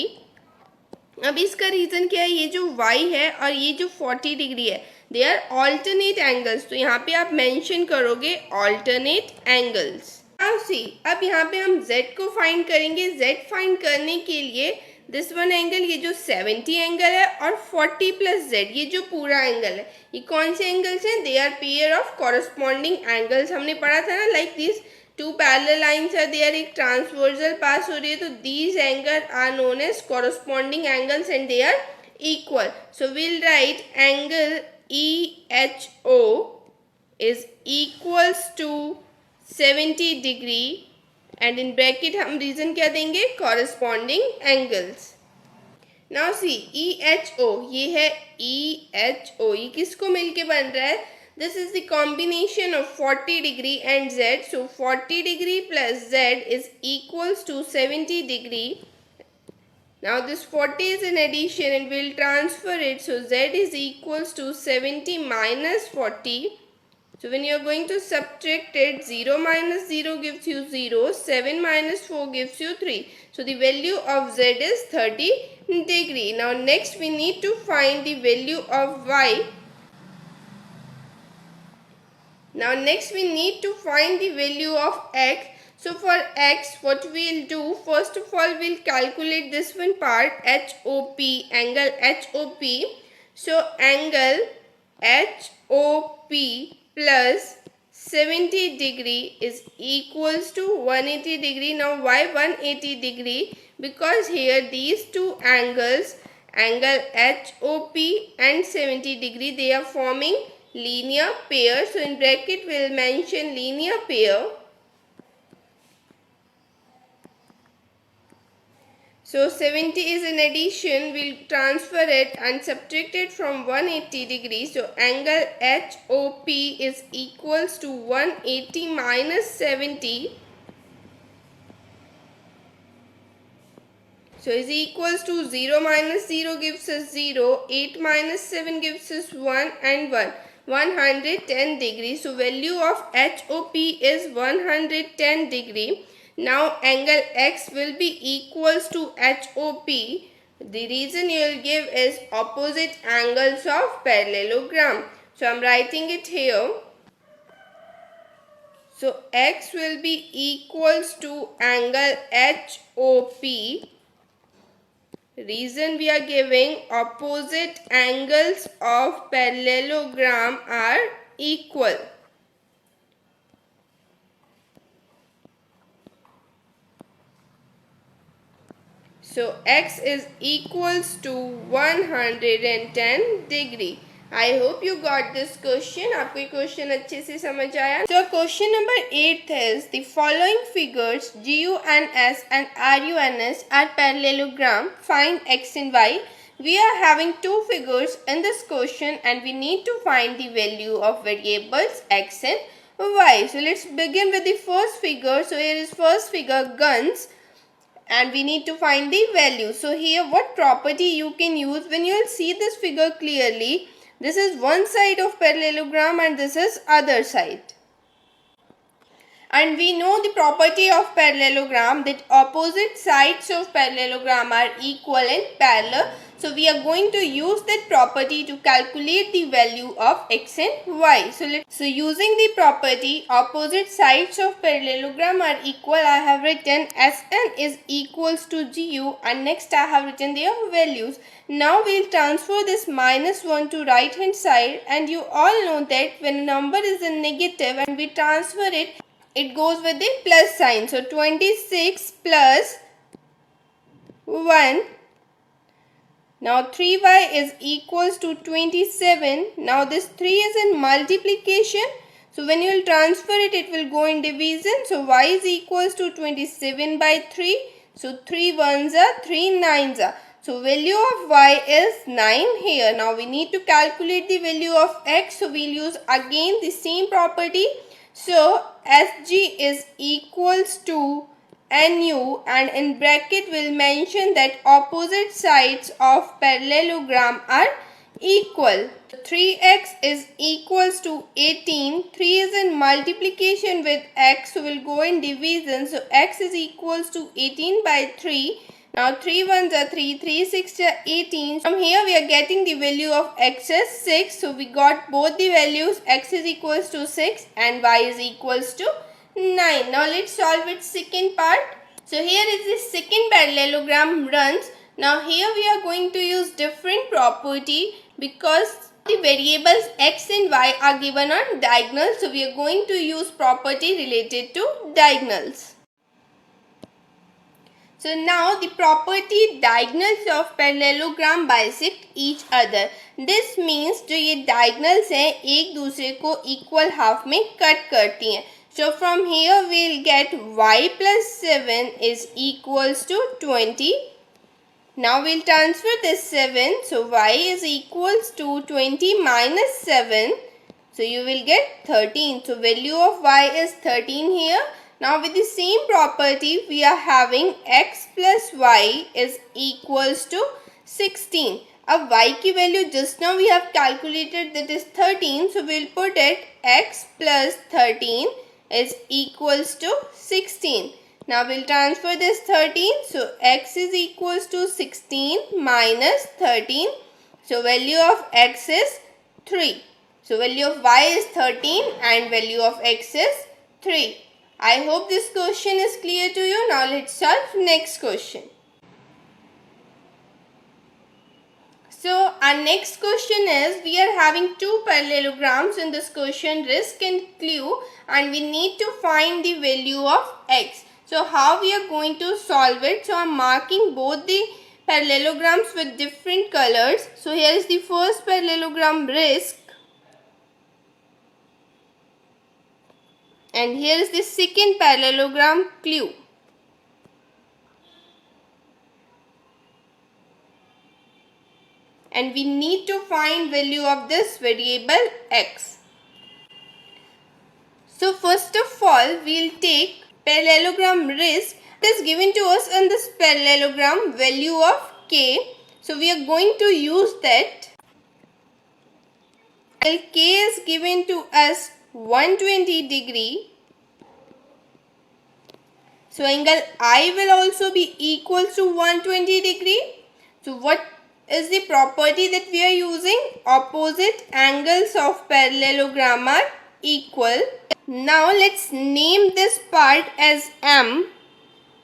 अब इसका रीजन क्या है, ये जो y है और ये जो 40 डिग्री है दे आर ऑल्टरनेट एंगल्स. तो यहाँ पे आप मेंशन करोगे ऑल्टरनेट एंगल्स. अब सी, अब यहाँ पे हम z को फाइंड करेंगे. z फाइंड करने के लिए दिस वन एंगल, ये जो 70 एंगल है और 40 प्लस z ये जो पूरा एंगल है, ये कौन से एंगल्स हैं? They are pair of corresponding angles. हमने पढ़ा था ना, like this two parallel lines are there, एक ट्रांसवर्सल पास हो रही है, तो these angle are known as corresponding angles and they are equal. So we'll write angle EHO is equals to 70 degree and in bracket हम reason क्या देंगे? Corresponding angles. Now see EHO, ये है EHO, ये किसको मिलके बन रहा है? This is the combination of 40 degree and z. So 40 degree plus z is equals to 70 degree. Now this 40 is an addition and we'll transfer it. So z is equals to 70 minus 40. So when you are going to subtract it, 0 minus 0 gives you 0. 7 minus 4 gives you 3. So the value of z is 30 degree. Now next we need to find the value of y. Now next we need to find the value of x. So for x, what we'll do, first of all we'll calculate this one part, HOP, angle HOP. So angle HOP plus 70 degree is equals to 180 degree. Now why 180 degree? Because here these two angles, angle HOP and 70 degree, they are forming linear pair. So in bracket we'll mention linear pair. So 70 is an addition, we'll transfer it and subtract it from 180 degrees. So angle HOP is equals to 180 minus 70. So is equals to 0 minus 0 gives us 0, 8 minus 7 gives us 1 and 1. 110 degree. So value of HOP is 110 degree. Now angle X will be equals to HOP. The reason you will give is opposite angles of parallelogram. So I am writing it here. So X will be equals to angle HOP. Reason we are giving opposite angles of parallelogram are equal. So X is equals to 110 degree. I hope you got this question. आपको ये question अच्छे से समझ आया. So question number 8 is the following figures GUNS and RUNS are parallelogram. Find X and Y. We are having two figures in this question and we need to find the value of variables X and Y. So let's begin with the first figure. So here is first figure guns. And we need to find the value. So here what property you can use when you will see this figure clearly. This is one side of parallelogram and this is other side. And we know the property of parallelogram, that opposite sides of parallelogram are equal and parallel. So we are going to use that property to calculate the value of x and y. So using the property opposite sides of parallelogram are equal, I have written Sn is equals to Gu, and next I have written their values. Now we will transfer this -1 to right hand side, and you all know that when a number is a negative and we transfer it goes with the plus sign. So 26 plus 1. Now 3y is equals to 27. Now this 3 is in multiplication. So when you will transfer it, it will go in division. So y is equals to 27 by 3. So 3 ones are 3 nines are. So value of y is 9 here. Now we need to calculate the value of x. So we'll use again the same property. So Sg is equals to Nu, and in bracket will mention that opposite sides of parallelogram are equal. 3x is equals to 18. 3 is in multiplication with x, so will go in division. So x is equals to 18 by 3. Now 3 ones are 3, 3 6 are 18. From here we are getting the value of x as 6. So we got both the values, x is equals to 6 and y is equals to 9. Now let's solve its second part. So here is the second parallelogram runs. Now here we are going to use different property because the variables x and y are given on diagonal. So we are going to use property related to diagonals. So now the property diagonals of parallelogram bisect each other. This means जो ये diagonals हैं एक दूसरे को equal half में cut करती हैं. So from here we will get y plus 7 is equals to 20. Now we will transfer this 7. So y is equals to 20 minus 7. So you will get 13. So value of y is 13 here. Now with the same property we are having x plus y is equals to 16. अब y की value just now we have calculated, that is 13. So we will put it x plus 13 is equals to 16. Now we will transfer this 13. So x is equals to 16 minus 13. So value of x is 3. So value of y is 13 and value of x is 3. I hope this question is clear to you. Now let's solve next question. So our next question is, we are having two parallelograms in this question, risk and clue, and we need to find the value of x. So how we are going to solve it? So I am marking both the parallelograms with different colors. So here is the first parallelogram, risk, and here is the second parallelogram, clue. And we need to find value of this variable x. So first of all, we will take parallelogram risk. It is given to us in this parallelogram value of k. So we are going to use that. Well, k is given to us 120 degree. So angle I will also be equal to 120 degree. So what is the property that we are using? Opposite angles of parallelogram are equal. Now let's name this part as M,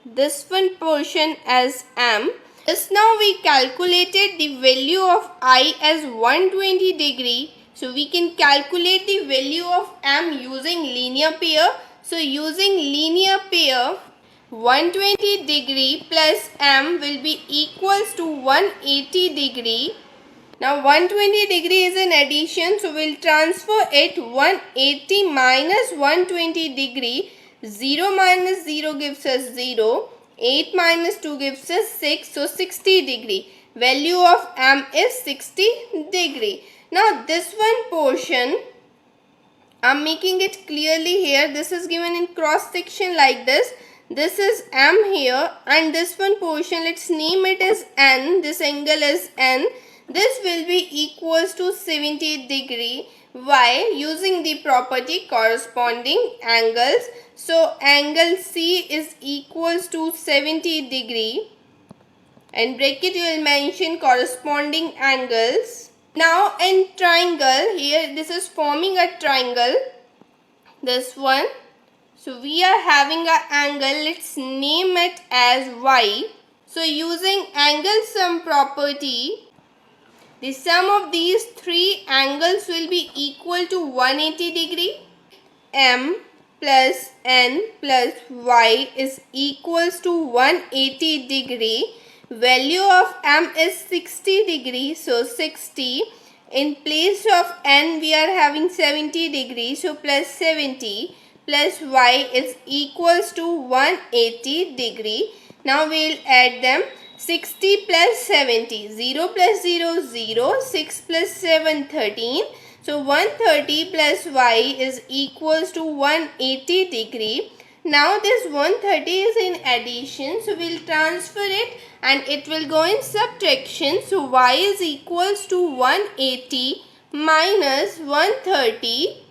this one portion as M. Just now we calculated the value of I as 120 degree. So we can calculate the value of M using linear pair. So using linear pair, 120 degree plus M will be equals to 180 degree. Now 120 degree is an addition, so we will transfer it 180 minus 120 degree. 0 minus 0 gives us 0. 8 minus 2 gives us 6, so 60 degree. Value of M is 60 degree. Now this one portion, I am making it clearly here. This is given in cross section like this. This is M here, and this one portion, let's name it as N. This angle is N. This will be equals to 70 degree. Why? Using the property corresponding angles. So angle C is equals to 70 degree. In bracket you will mention corresponding angles. Now in triangle, here this is forming a triangle. This one. So we are having an angle. Let's name it as Y. So using angle sum property, the sum of these three angles will be equal to 180 degree. M plus N plus Y is equals to 180 degree. Value of M is 60 degree. So 60. In place of N we are having 70 degree. So plus 70 plus Y is equals to 180 degree. Now we will add them. 60 plus 70, 0 plus 0, 0, 6 plus 7, 13. So 130 plus Y is equals to 180 degree. Now this 130 is in addition, so we will transfer it and it will go in subtraction. So Y is equals to 180 minus 130.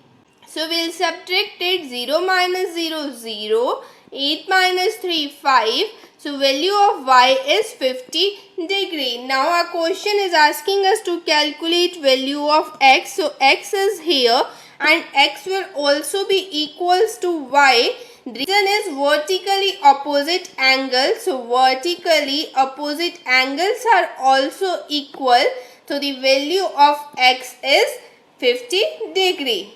So we will subtract it. 0 minus 0, 0. 8 minus 3, 5. So value of Y is 50 degree. Now our question is asking us to calculate value of X. So X is here and X will also be equals to Y. The reason is vertically opposite angles. So vertically opposite angles are also equal. So the value of X is 50 degree.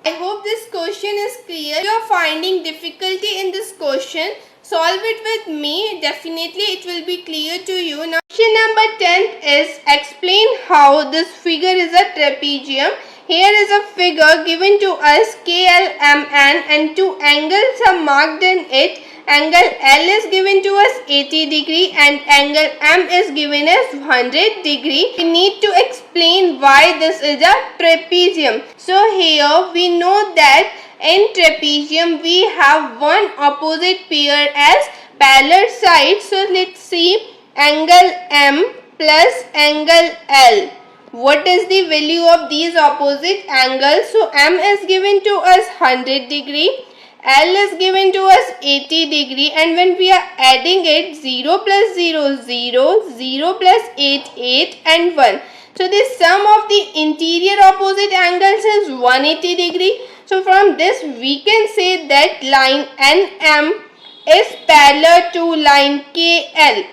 I hope this question is clear. If you are finding difficulty in this question, solve it with me. Definitely it will be clear to you. Now question number 10 is explain how this figure is a trapezium. Here is a figure given to us KLMN and two angles are marked in it. Angle L is given to us 80 degree and angle M is given as 100 degree. We need to explain why this is a trapezium. So here we know that in trapezium we have one opposite pair as parallel sides. So let's see angle M plus angle L. What is the value of these opposite angles? So M is given to us 100 degree. L is given to us 80 degree and when we are adding it 0 plus 0 0, 0 plus 8 8 and 1. So the sum of the interior opposite angles is 180 degree. So from this we can say that line NM is parallel to line KL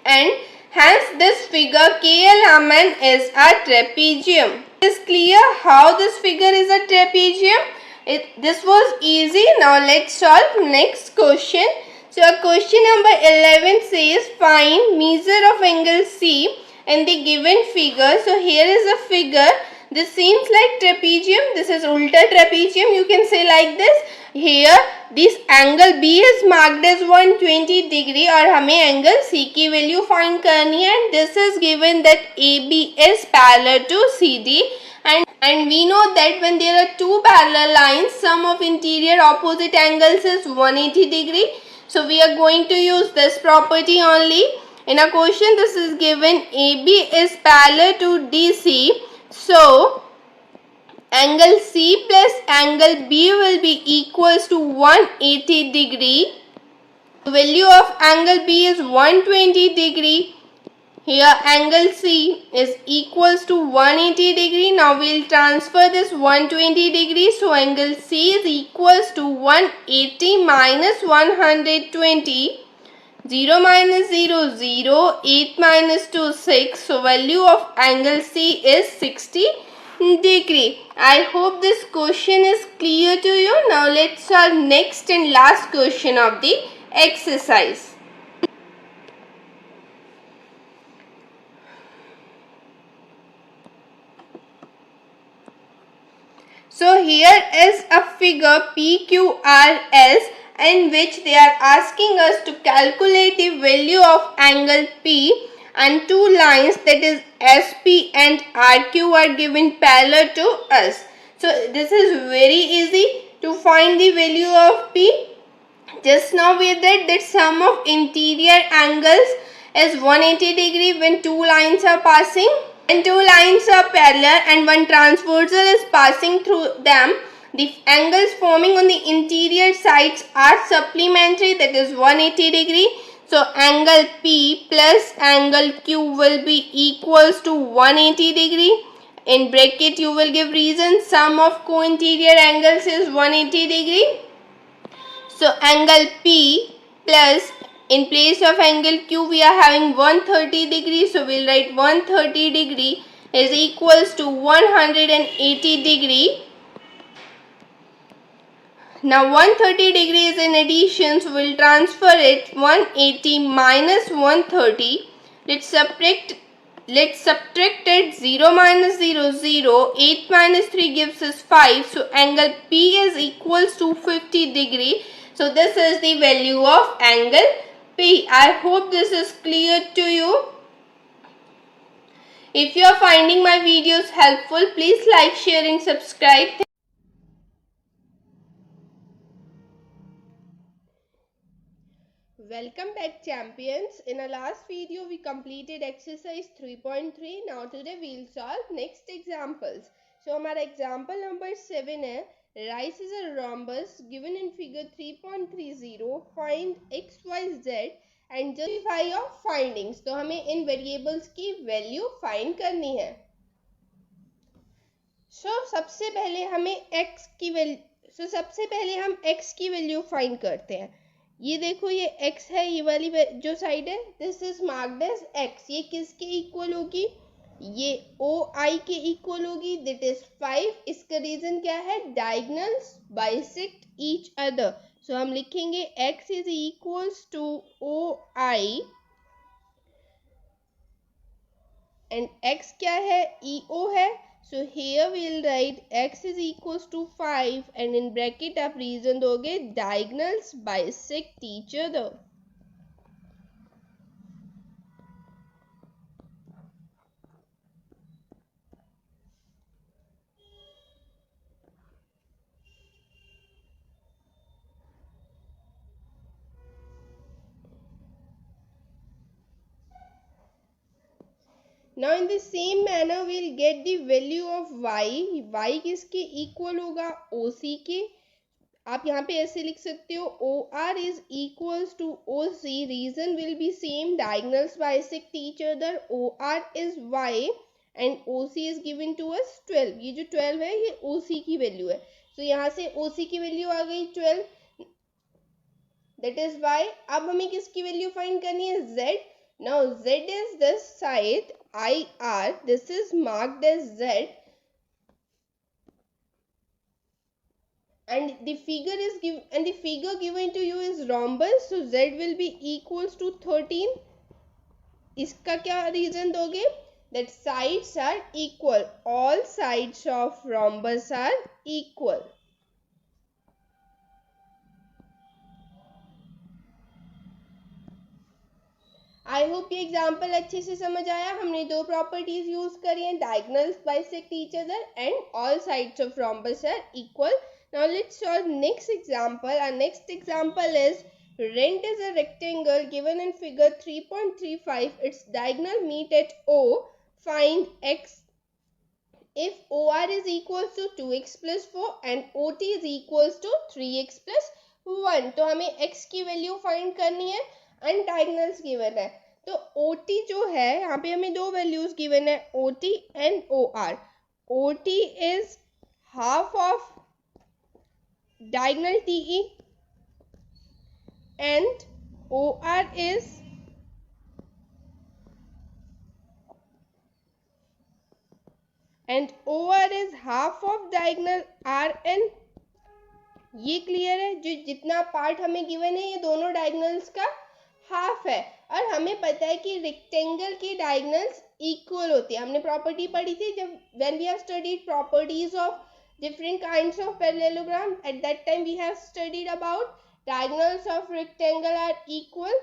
and hence this figure KLMN is a trapezium. Is clear how this figure is a trapezium? This was easy. Now let's solve next question. So question number 11 says find measure of angle C in the given figure. So here is a figure. This seems like trapezium. This is ulta trapezium. You can say like this. Here this angle B is marked as 120 degree और हमें angle C की value find करनी है and this is given that AB is parallel to CD. And we know that when there are two parallel lines, sum of interior opposite angles is 180 degree. So we are going to use this property only. In a question this is given AB is parallel to DC. So angle C plus angle B will be equals to 180 degree. The value of angle B is 120 degree. Here angle C is equals to 180 degree. Now we will transfer this 120 degree. So angle C is equals to 180 minus 120. 0 minus 0, 0. 8 minus 2, 6. So value of angle C is 60 degree. I hope this question is clear to you. Now let's solve next and last question of the exercise. So here is a figure PQRS in which they are asking us to calculate the value of angle P and two lines that is SP and RQ are given parallel to us. So this is very easy to find the value of P. Just now we did that sum of interior angles is 180 degree when two lines are passing. When two lines are parallel and one transversal is passing through them, the angles forming on the interior sides are supplementary, that is 180 degree. So angle P plus angle Q will be equals to 180 degree. In bracket you will give reason, sum of co-interior angles is 180 degree. So angle P plus, in place of angle Q we are having 130 degree. So we'll write 130 degree is equals to 180 degree. Now 130 degree is in addition, so we'll transfer it. 180 minus 130. Let's subtract it. 0 minus 0, 0. 8 minus 3 gives us 5. So angle P is equals to 50 degree. So this is the value of angle P. I hope this is clear to you. If you are finding my videos helpful, please like, share and subscribe. Welcome back, champions. In our last video we completed exercise 3.3. Now today we'll solve next examples. So हमारा example number 7 है. Rice is a rhombus given in figure 3.30. Find x, y, z and justify your findings. तो हमें इन variables की value find करनी है. सबसे पहले हम x की वैल्यू फाइंड करते हैं. ये देखो, ये x है, ये वाली जो साइड है, this is marked as x. ये किसके इक्वल होगी? ये OI के इक्वल होगी, दैट इज 5. इसका रीजन क्या है? Diagonals bisect each other. So हम लिखेंगे x is equals to OI and x क्या है? EO है. So here we'll write x is equals to 5 and in bracket आप reason दोगे diagonals bisect each other. Now in the same manner we'll get the value of y. y किसके equal होगा? OC के. आप यहाँ पे ऐसे लिख सकते हो OR is equals to OC. Reason will be same. Diagonals bisect each other. OR is y and OC is given to us 12. ये जो 12 है ये OC की वैल्यू है. तो यहाँ से OC की वैल्यू आ गई 12. That is y. अब हमें किसकी वैल्यू फाइंड करनी है? Z. Now Z is this side IR. This is marked as Z. And the figure given to you is rhombus. So Z will be equals to 13. इसका क्या reason दोगे? That sides are equal. All sides of rhombus are equal. I hope ये example अच्छे से समझ आया. हमने दो प्रॉपर्टीज यूज करी हैं, diagonals bisect each other and all sides of rhombus are equal. Now let's solve next example. Our next example is rent is a rectangle given in figure 3.35. Its diagonal meet at O. Find x if OR is equals to 2x plus 4 and OT is equals to 3x plus 1. तो हमें x की value find करनी है and diagonals given है. तो OT जो है, यहाँ पे हमें दो वैल्यूज गिवन है, OT and OR. OT is half of diagonal TE and OR is half of diagonal RN. ये क्लियर है? जो जितना पार्ट हमें गिवन है ये दोनों डायगोनल्स का हाफ है और हमें पता है कि रेक्टेंगल की डायगोनल्स इक्वल होती है. हमने प्रॉपर्टी पढ़ी थी जब when we have studied properties of different kinds of parallelogram. At that time we have studied about diagonals of rectangle are equal.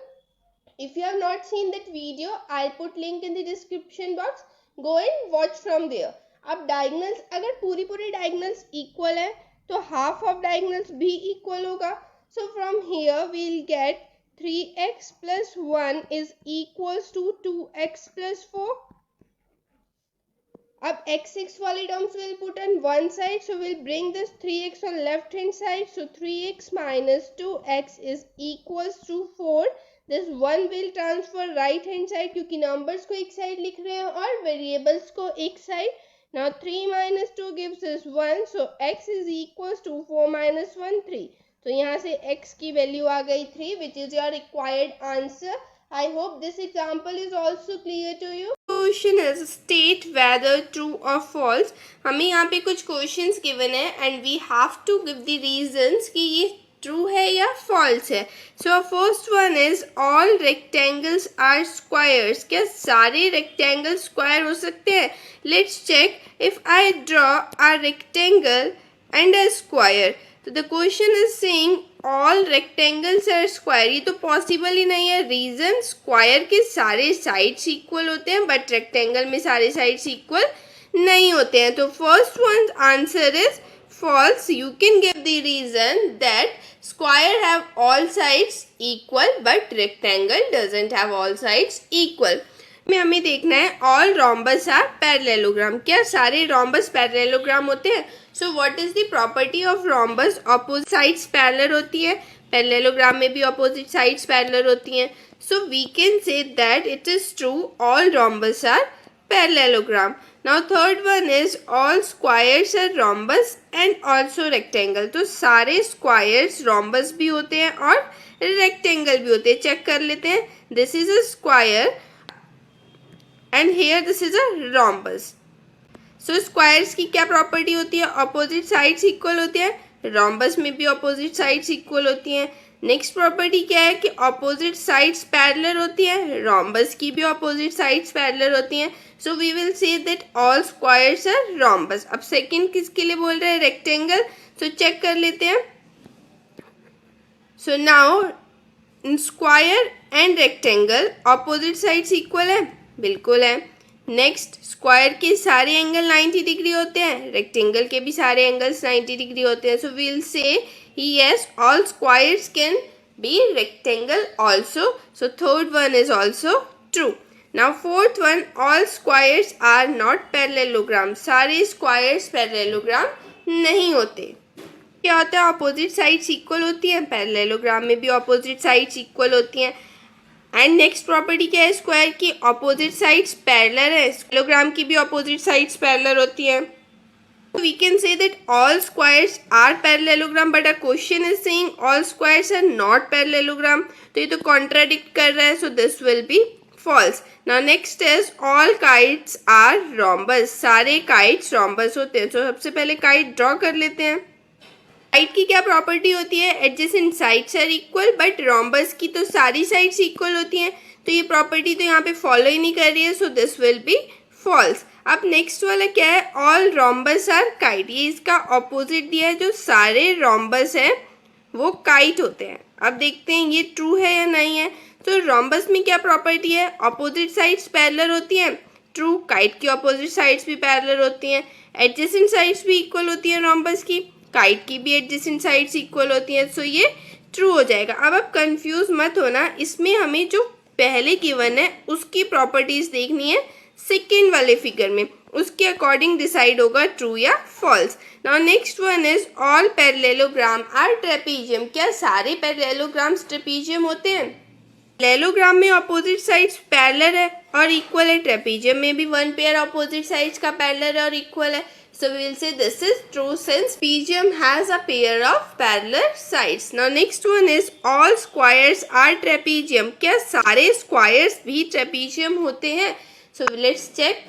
If you have not seen that video, I'll put link in the description box. Go and watch from there. अब diagonals अगर पूरी diagonals equal है तो half of diagonals भी equal होगा. So from here we'll get 3x plus 1 is equals to 2x plus 4. अब x6 वाली terms will put on one side, so will bring this 3x on left hand side, so 3x minus 2x is equals to 4. This 1 will transfer right hand side क्योंकि numbers को एक side लिख रहे हैं और variables को एक side. Now 3 minus 2 gives us 1, so x is equals to 4 minus 1 3. तो यहाँ से x की वैल्यू आ गई 3, which is your required answer. I hope this example is also clear to you. Question is state whether true or false. हमें यहाँ पे कुछ questions given है and we have to give the reasons कि ये true है या false है. So first one is all rectangles are squares. क्या सारे रेक्टेंगल स्क्वायर हो सकते हैं? Let's check. If I draw a rectangle and a square, तो the question is saying all rectangles are square. ये तो पॉसिबल ही नहीं है. रीजन, स्क्वायर के सारे साइड्स इक्वल होते हैं बट रेक्टेंगल में सारे साइड्स इक्वल नहीं होते हैं. तो first one answer is false. You can give the reason that square have all sides equal but rectangle doesn't have all sides equal. में हमें देखना है all rhombus are parallelogram. क्या सारे rhombus parallelogram होते हैं? So what is the property of rhombus? Opposite sides parallel होती है. Parallelogram में भी opposite sides parallel होती हैं. So we can say that it is true all rhombus are parallelogram. Now third one is all squares are rhombus and also rectangle. तो सारे squares rhombus भी होते हैं और rectangle भी होते हैं. चेक कर लेते हैं. This is a square and here this is a rhombus. So squares की क्या प्रॉपर्टी होती है? Opposite sides equal होते हैं. rhombus में भी opposite sides equal होती हैं. नेक्स्ट प्रॉपर्टी क्या है कि ऑपोजिट साइड्स पैरेलल होती है. rhombus की भी ऑपोजिट साइड्स पैरेलल होती हैं. So we will say that all squares are rhombus. अब सेकंड किसके लिए बोल रहे हैं? रेक्टेंगल. सो चेक कर लेते हैं. So now in square and rectangle opposite sides equal है. बिल्कुल है. नेक्स्ट, स्क्वायर के सारे एंगल 90 डिग्री होते हैं. रेक्टेंगल के भी सारे एंगल्स 90 डिग्री होते हैं. So we will say yes, all squares can be rectangle also. So third one is also true. Now fourth one, all squares are not parallelogram. सारे squares parallelogram नहीं होते. क्या होता है? opposite sides equal होती हैं. parallelogram में भी opposite sides equal होती हैं. एंड नेक्स्ट प्रॉपर्टी क्या है स्क्वायर की? ऑपोजिट साइड्स पैरेलल है. parallelogram की भी ऑपोजिट साइड्स पैरेलल होती हैं. We can say that all squares are parallelogram, but a question is saying all squares are not parallelogram. तो ये तो contradict कर रहा है. So this will be false. Now next is all kites are rhombus. सारे kites rhombus होते हैं. तो सबसे पहले kite draw कर लेते हैं. kite की क्या प्रॉपर्टी होती है? adjacent sides are equal, but rhombus की तो सारी sides equal होती हैं. तो ये प्रॉपर्टी तो यहाँ पे फॉलो ही नहीं कर रही है. So this will be false. अब नेक्स्ट वाला क्या है? All rhombus are kite. ये इसका ऑपोजिट दिया है. जो सारे rhombus है वो काइट होते हैं. अब देखते हैं ये ट्रू है या नहीं है. तो rhombus में क्या प्रॉपर्टी है? ऑपोजिट साइड्स पैरेलल होती हैं. ट्रू. काइट की ऑपोजिट साइड्स भी पैरेलल होती हैं. एडजेसेंट साइड्स भी इक्वल होती है rhombus की. काइट की भी एडजेसेंट साइड्स इक्वल होती हैं. सो ये ट्रू हो जाएगा. अब आप कंफ्यूज मत होना. इसमें हमें जो पहले गिवन है उसकी प्रॉपर्टीज देखनी है. सेकेंड वाले फिगर में उसके अकॉर्डिंग डिसाइड होगा ट्रू या false. Now next one is all parallelogram are trapezium. क्या सारे पैरेललोग्राम्स ट्रेपीजियम होते हैं? पैरेललोग्राम में ऑपोजिट साइड्स पैरेलल है और इक्वल है. ट्रेपीजियम में भी वन पेयर ऑपोजिट साइड्स का पैरेलल है और इक्वल है. So we will say this is true since trapezium has a pair of parallel sides. Now next one is all squares are trapezium. क्या सारे squares भी trapezium होते हैं? So let's check.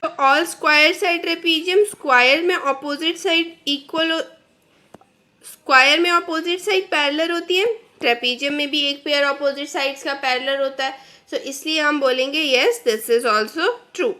So all squares are trapezium. Square में opposite side equal square में opposite side parallel होती है. trapezium में भी एक पेयर opposite sides का parallel होता है. So इसलिए हम बोलेंगे yes this is also true.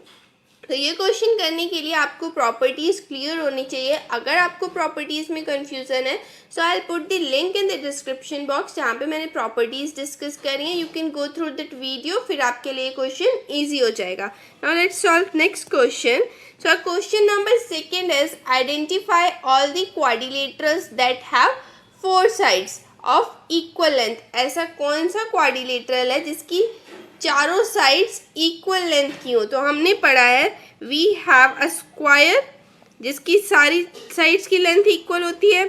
तो ये क्वेश्चन करने के लिए आपको प्रॉपर्टीज़ क्लियर होनी चाहिए. अगर आपको प्रॉपर्टीज़ में कंफ्यूजन है so I put the link in the description box जहाँ पे मैंने प्रॉपर्टीज़ डिस्कस करी हैं. You can go through that video. फिर आपके लिए क्वेश्चन ईजी हो जाएगा. Now let's solve next question. So question number second is identify all the quadrilaterals that have 4 sides of equal length. ऐसा कौन सा क्वाड्रिलेटरल है जिसकी चारों साइड्स इक्वल लेंथ की हो। तो हमने पढ़ा है वी हैव अ स्क्वायर जिसकी सारी साइड्स की लेंथ इक्वल होती है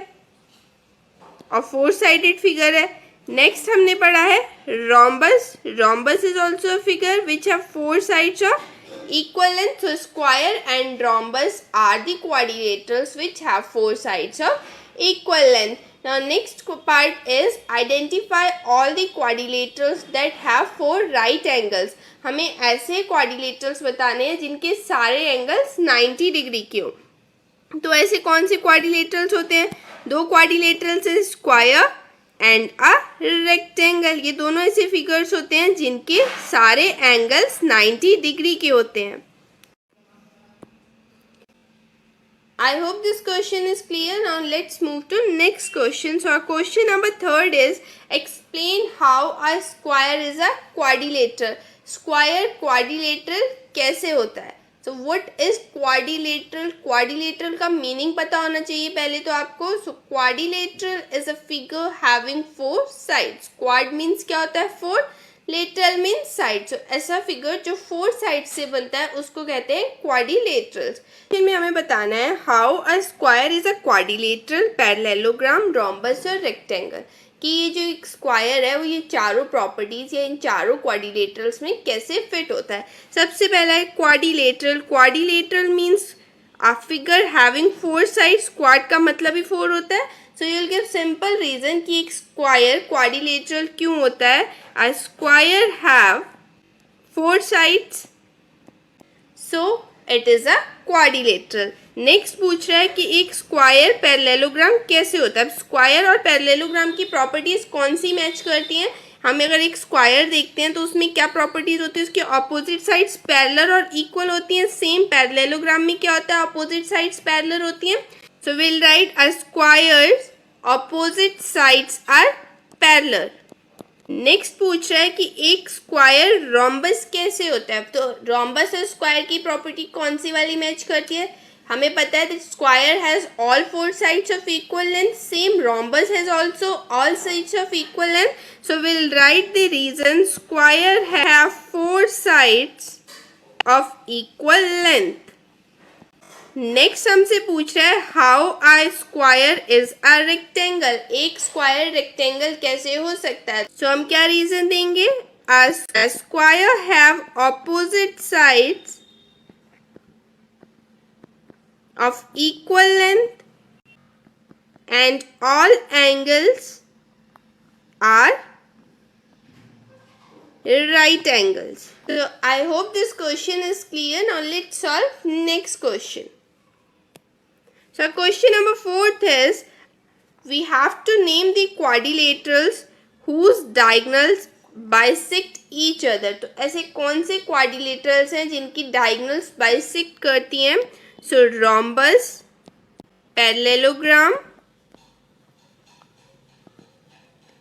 और फोर साइडेड फिगर है। नेक्स्ट हमने पढ़ा है rhombus. Rhombus is also a figure which have four sides of equal length. So square and rhombus are the quadrilaterals which have four sides of equal length. Now next part is identify all the quadrilaterals that have four right angles. हमें ऐसे quadrilaterals बताने हैं जिनके सारे angles 90 degree के हो। तो ऐसे कौन से क्वाड्रिलेटरल्स होते हैं? दो क्वाड्रिलेटरल्स है स्क्वायर एंड अ रेक्टेंगल। ये दोनों ऐसे फिगर्स होते हैं जिनके सारे एंगल्स 90 डिग्री के होते हैं। I hope this question is clear. Now let's move to next question. So our question number 3 is explain how a square is a quadrilateral. Square quadrilateral कैसे होता है? So what is quadrilateral? Quadrilateral का meaning पता होना चाहिए पहले तो आपको। So quadrilateral is a figure having four sides. Quad means क्या होता है? Four. Lateral mean side. So ऐसा फिगर जो फोर साइड से बनता है उसको कहते हैं क्वाड्रिलेटरल्स। में हमें बताना है how a square is a quadrilateral, parallelogram, rhombus और रेक्टेंगल। कि ये जो एक स्क्वायर है वो ये चारों प्रॉपर्टीज या इन चारों क्वाड्रिलेटरल्स में कैसे फिट होता है। सबसे पहला है quadrilateral. Quadrilateral means a figure having four sides. Quad का मतलब ही फोर होता है। So you will give simple reason कि एक स्क्वायर क्वाड्रिलेटरल क्यों होता है। A square have four sides so it is a quadrilateral. Next पूछ रहा है कि एक स्क्वायर पैरेललोग्राम कैसे होता है। अब स्क्वायर और पैरेललोग्राम की प्रॉपर्टीज कौन सी मैच करती हैं? हमें अगर एक स्क्वायर देखते हैं तो उसमें क्या प्रॉपर्टीज होती है? उसकी ऑपोजिट साइड्स पैरेलल और इक्वल होती हैं। सेम पैरेललोग्राम में क्या होता है? ऑपोजिट साइड्स पैरेलल होती हैं। So we'll write a square's opposite sides are parallel. Next पूछ रहा है कि एक स्क्वायर रोम्बस कैसे होता है। तो रोम्बस और स्क्वायर की प्रॉपर्टी कौन सी वाली मैच करती है? हमें पता है that square has all four sides of equal length. Same rhombus has also all sides of equal length. So will write the reason square have four sides of equal length. Next हमसे पूछ रहा है how a square is a rectangle. एक square rectangle कैसे हो सकता है? So हम क्या रीजन देंगे? A square have opposite sides of equal length and all angles are right angles. So I hope this question is clear. Now let's solve next question. So question number 4 is we have to name the quadrilaterals whose diagonals bisect each other. तो ऐसे कौन से quadrilaterals हैं जिनकी diagonals bisect करती हैं? So rhombus, parallelogram,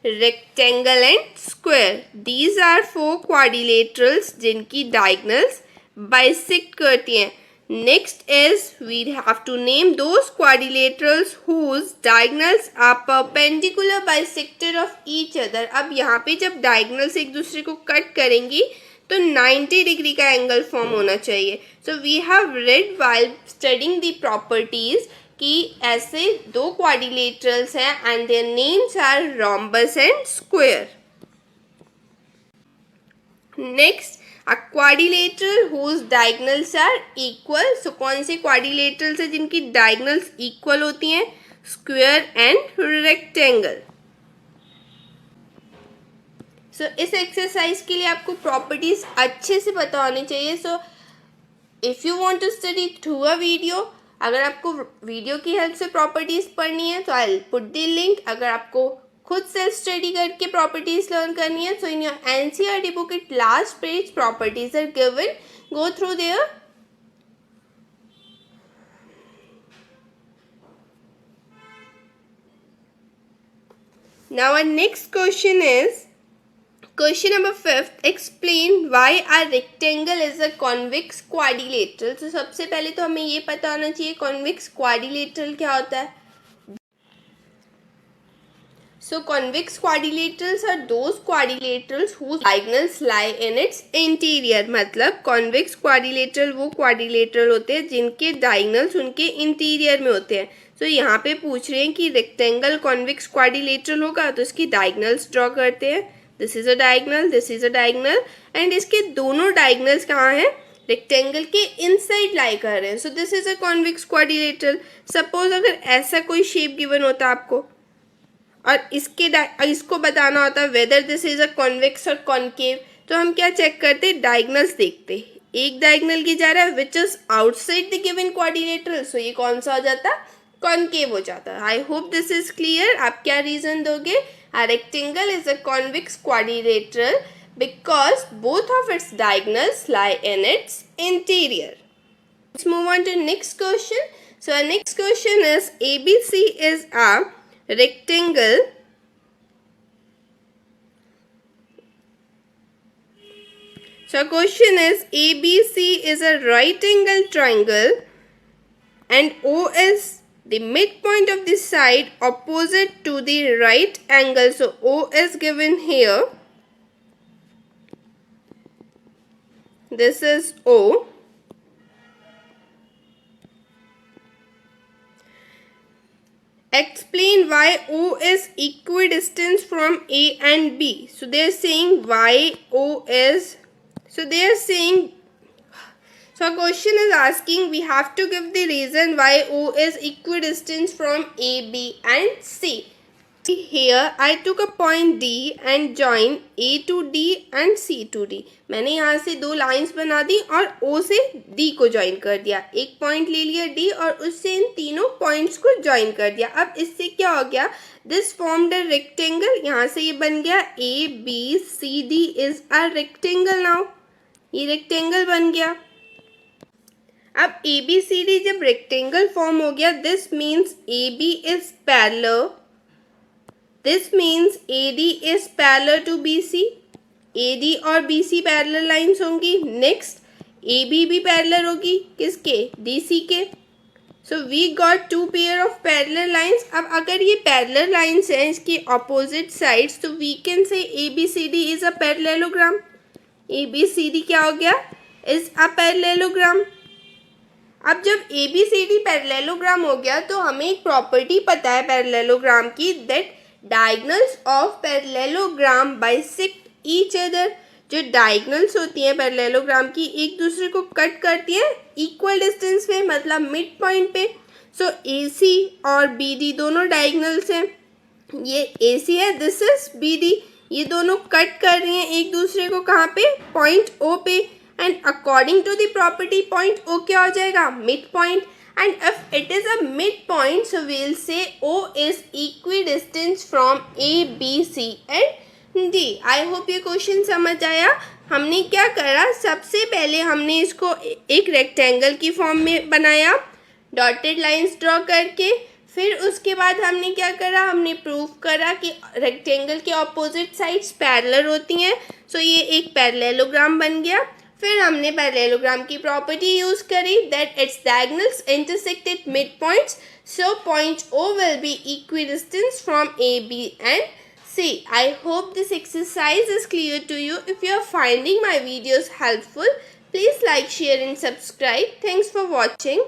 rectangle and square. These are four quadrilaterals जिनकी diagonals bisect करती हैं। Next is we have to name those quadrilaterals whose diagonals are perpendicular bisector of each other. अब यहाँ पे जब diagonals एक दूसरे को कट करेंगी तो 90 डिग्री का एंगल फॉर्म होना चाहिए। So we have read while studying the properties कि ऐसे दो क्वाड्रिलेटरल्स हैं and their names are rhombus and square. Next a quadrilateral whose diagonals are equal. So कौन से क्वाड्रिलेटरल्स हैं जिनकी डायगोनल्स इक्वल होती हैं? Square and rectangle. सो इस एक्सरसाइज के लिए आपको प्रॉपर्टीज अच्छे से पता होनी चाहिए। So if you want to study through a video, अगर आपको वीडियो की हेल्प से प्रॉपर्टीज पढ़नी है तो I will put the link. अगर आपको खुद सेल्फ स्टडी करके प्रॉपर्टीज लर्न करनी है, so in your NCERT book at last page properties are given, go through there. Now our next question is Question number 5, explain why a rectangle is a convex quadrilateral. तो सबसे पहले तो हमें ये पता होना चाहिए convex quadrilateral क्या होता है। So convex quadrilaterals are those quadrilaterals whose diagonals lie in its interior. मतलब convex quadrilateral वो quadrilateral होते हैं जिनके diagonals उनके interior में होते हैं. So यहाँ पे पूछ रहे हैं कि rectangle convex quadrilateral होगा तो इसकी diagonals draw करते हैं. This is a diagonal, this is a diagonal and इसके दोनों diagonals कहाँ हैं? रेक्टेंगल के इनसाइड लाई कर रहे हैं. सो this is a convex quadrilateral. Suppose अगर ऐसा कोई शेप गिवन होता आपको और इसको बताना होता whether this is a convex और कॉनकेव, तो हम क्या चेक करते? डायगनल्स देखते. एक डायगनल की जा रहा है which is outside the given quadrilateral, so ये कौन सा हो जाता? कॉनकेव हो जाता. I hope this is clear. आप क्या रीजन दोगे? A rectangle is a convex quadrilateral because both of its diagonals lie in its interior. Let's move on to next question. So our next question is ABC is a rectangle So our question is ABC is a right angle triangle and O is the midpoint of the side opposite to the right angle. So O is given here. This is O. Explain why O is equidistant from A and B. So they are saying why O is. So they are saying. So a question is asking we have to give the reason why O is equidistant from A, B and C. Here I took a point D and joined A to D and C to D. मैंने यहाँ से दो lines बना दी और O से D को join कर दिया. एक पॉइंट ले लिया D और उससे इन तीनों पॉइंट्स को ज्वाइन कर दिया. अब इससे क्या हो गया? This formed a rectangle. यहाँ से ये बन गया A B C D is a rectangle. Now ये रेक्टेंगल बन गया. अब A B C D जब रेक्टेंगल फॉर्म हो गया, this means A B is parallel. This means AD is parallel to BC. AD और BC parallel lines होंगी. Next AB भी parallel होगी किसके? DC के. So we got two pair of parallel lines. अब अगर ये parallel lines हैं इसकी opposite sides, तो we can say ABCD is a parallelogram. ABCD क्या हो गया? Is a parallelogram. अब जब ABCD parallelogram हो गया तो हमें एक प्रॉपर्टी पता है parallelogram की, that diagonals of parallelogram bisect each other. जो diagonals होती हैं parallelogram की एक दूसरे को कट करती हैं equal distance पे, मतलब मिड पॉइंट पे. सो AC और BD दोनों diagonals हैं. ये AC है, दिस इज BD. ये दोनों कट कर रही हैं एक दूसरे को कहाँ पे? पॉइंट O पे. And according to the property point O क्या हो जाएगा? Mid point. And if it is a midpoint, so we'll say O is equidistant from A, B, C and D. I hope ये question समझ आया. हमने क्या करा? सबसे पहले हमने इसको एक रेक्टेंगल की फॉर्म में बनाया डॉटेड लाइंस ड्रॉ करके. फिर उसके बाद हमने क्या करा? हमने प्रूव करा कि रेक्टेंगल के ऑपोजिट साइड्स पैरेलल होती हैं. सो ये एक पैरेललोग्राम बन गया. फिर हमने पैरेललोग्राम की प्रॉपर्टी यूज करी that it's diagonals intersect at mid points, so point O will be equidistant from A, B and C. I hope this exercise is clear to you. If you are finding my videos helpful, please like, share and subscribe. Thanks for watching.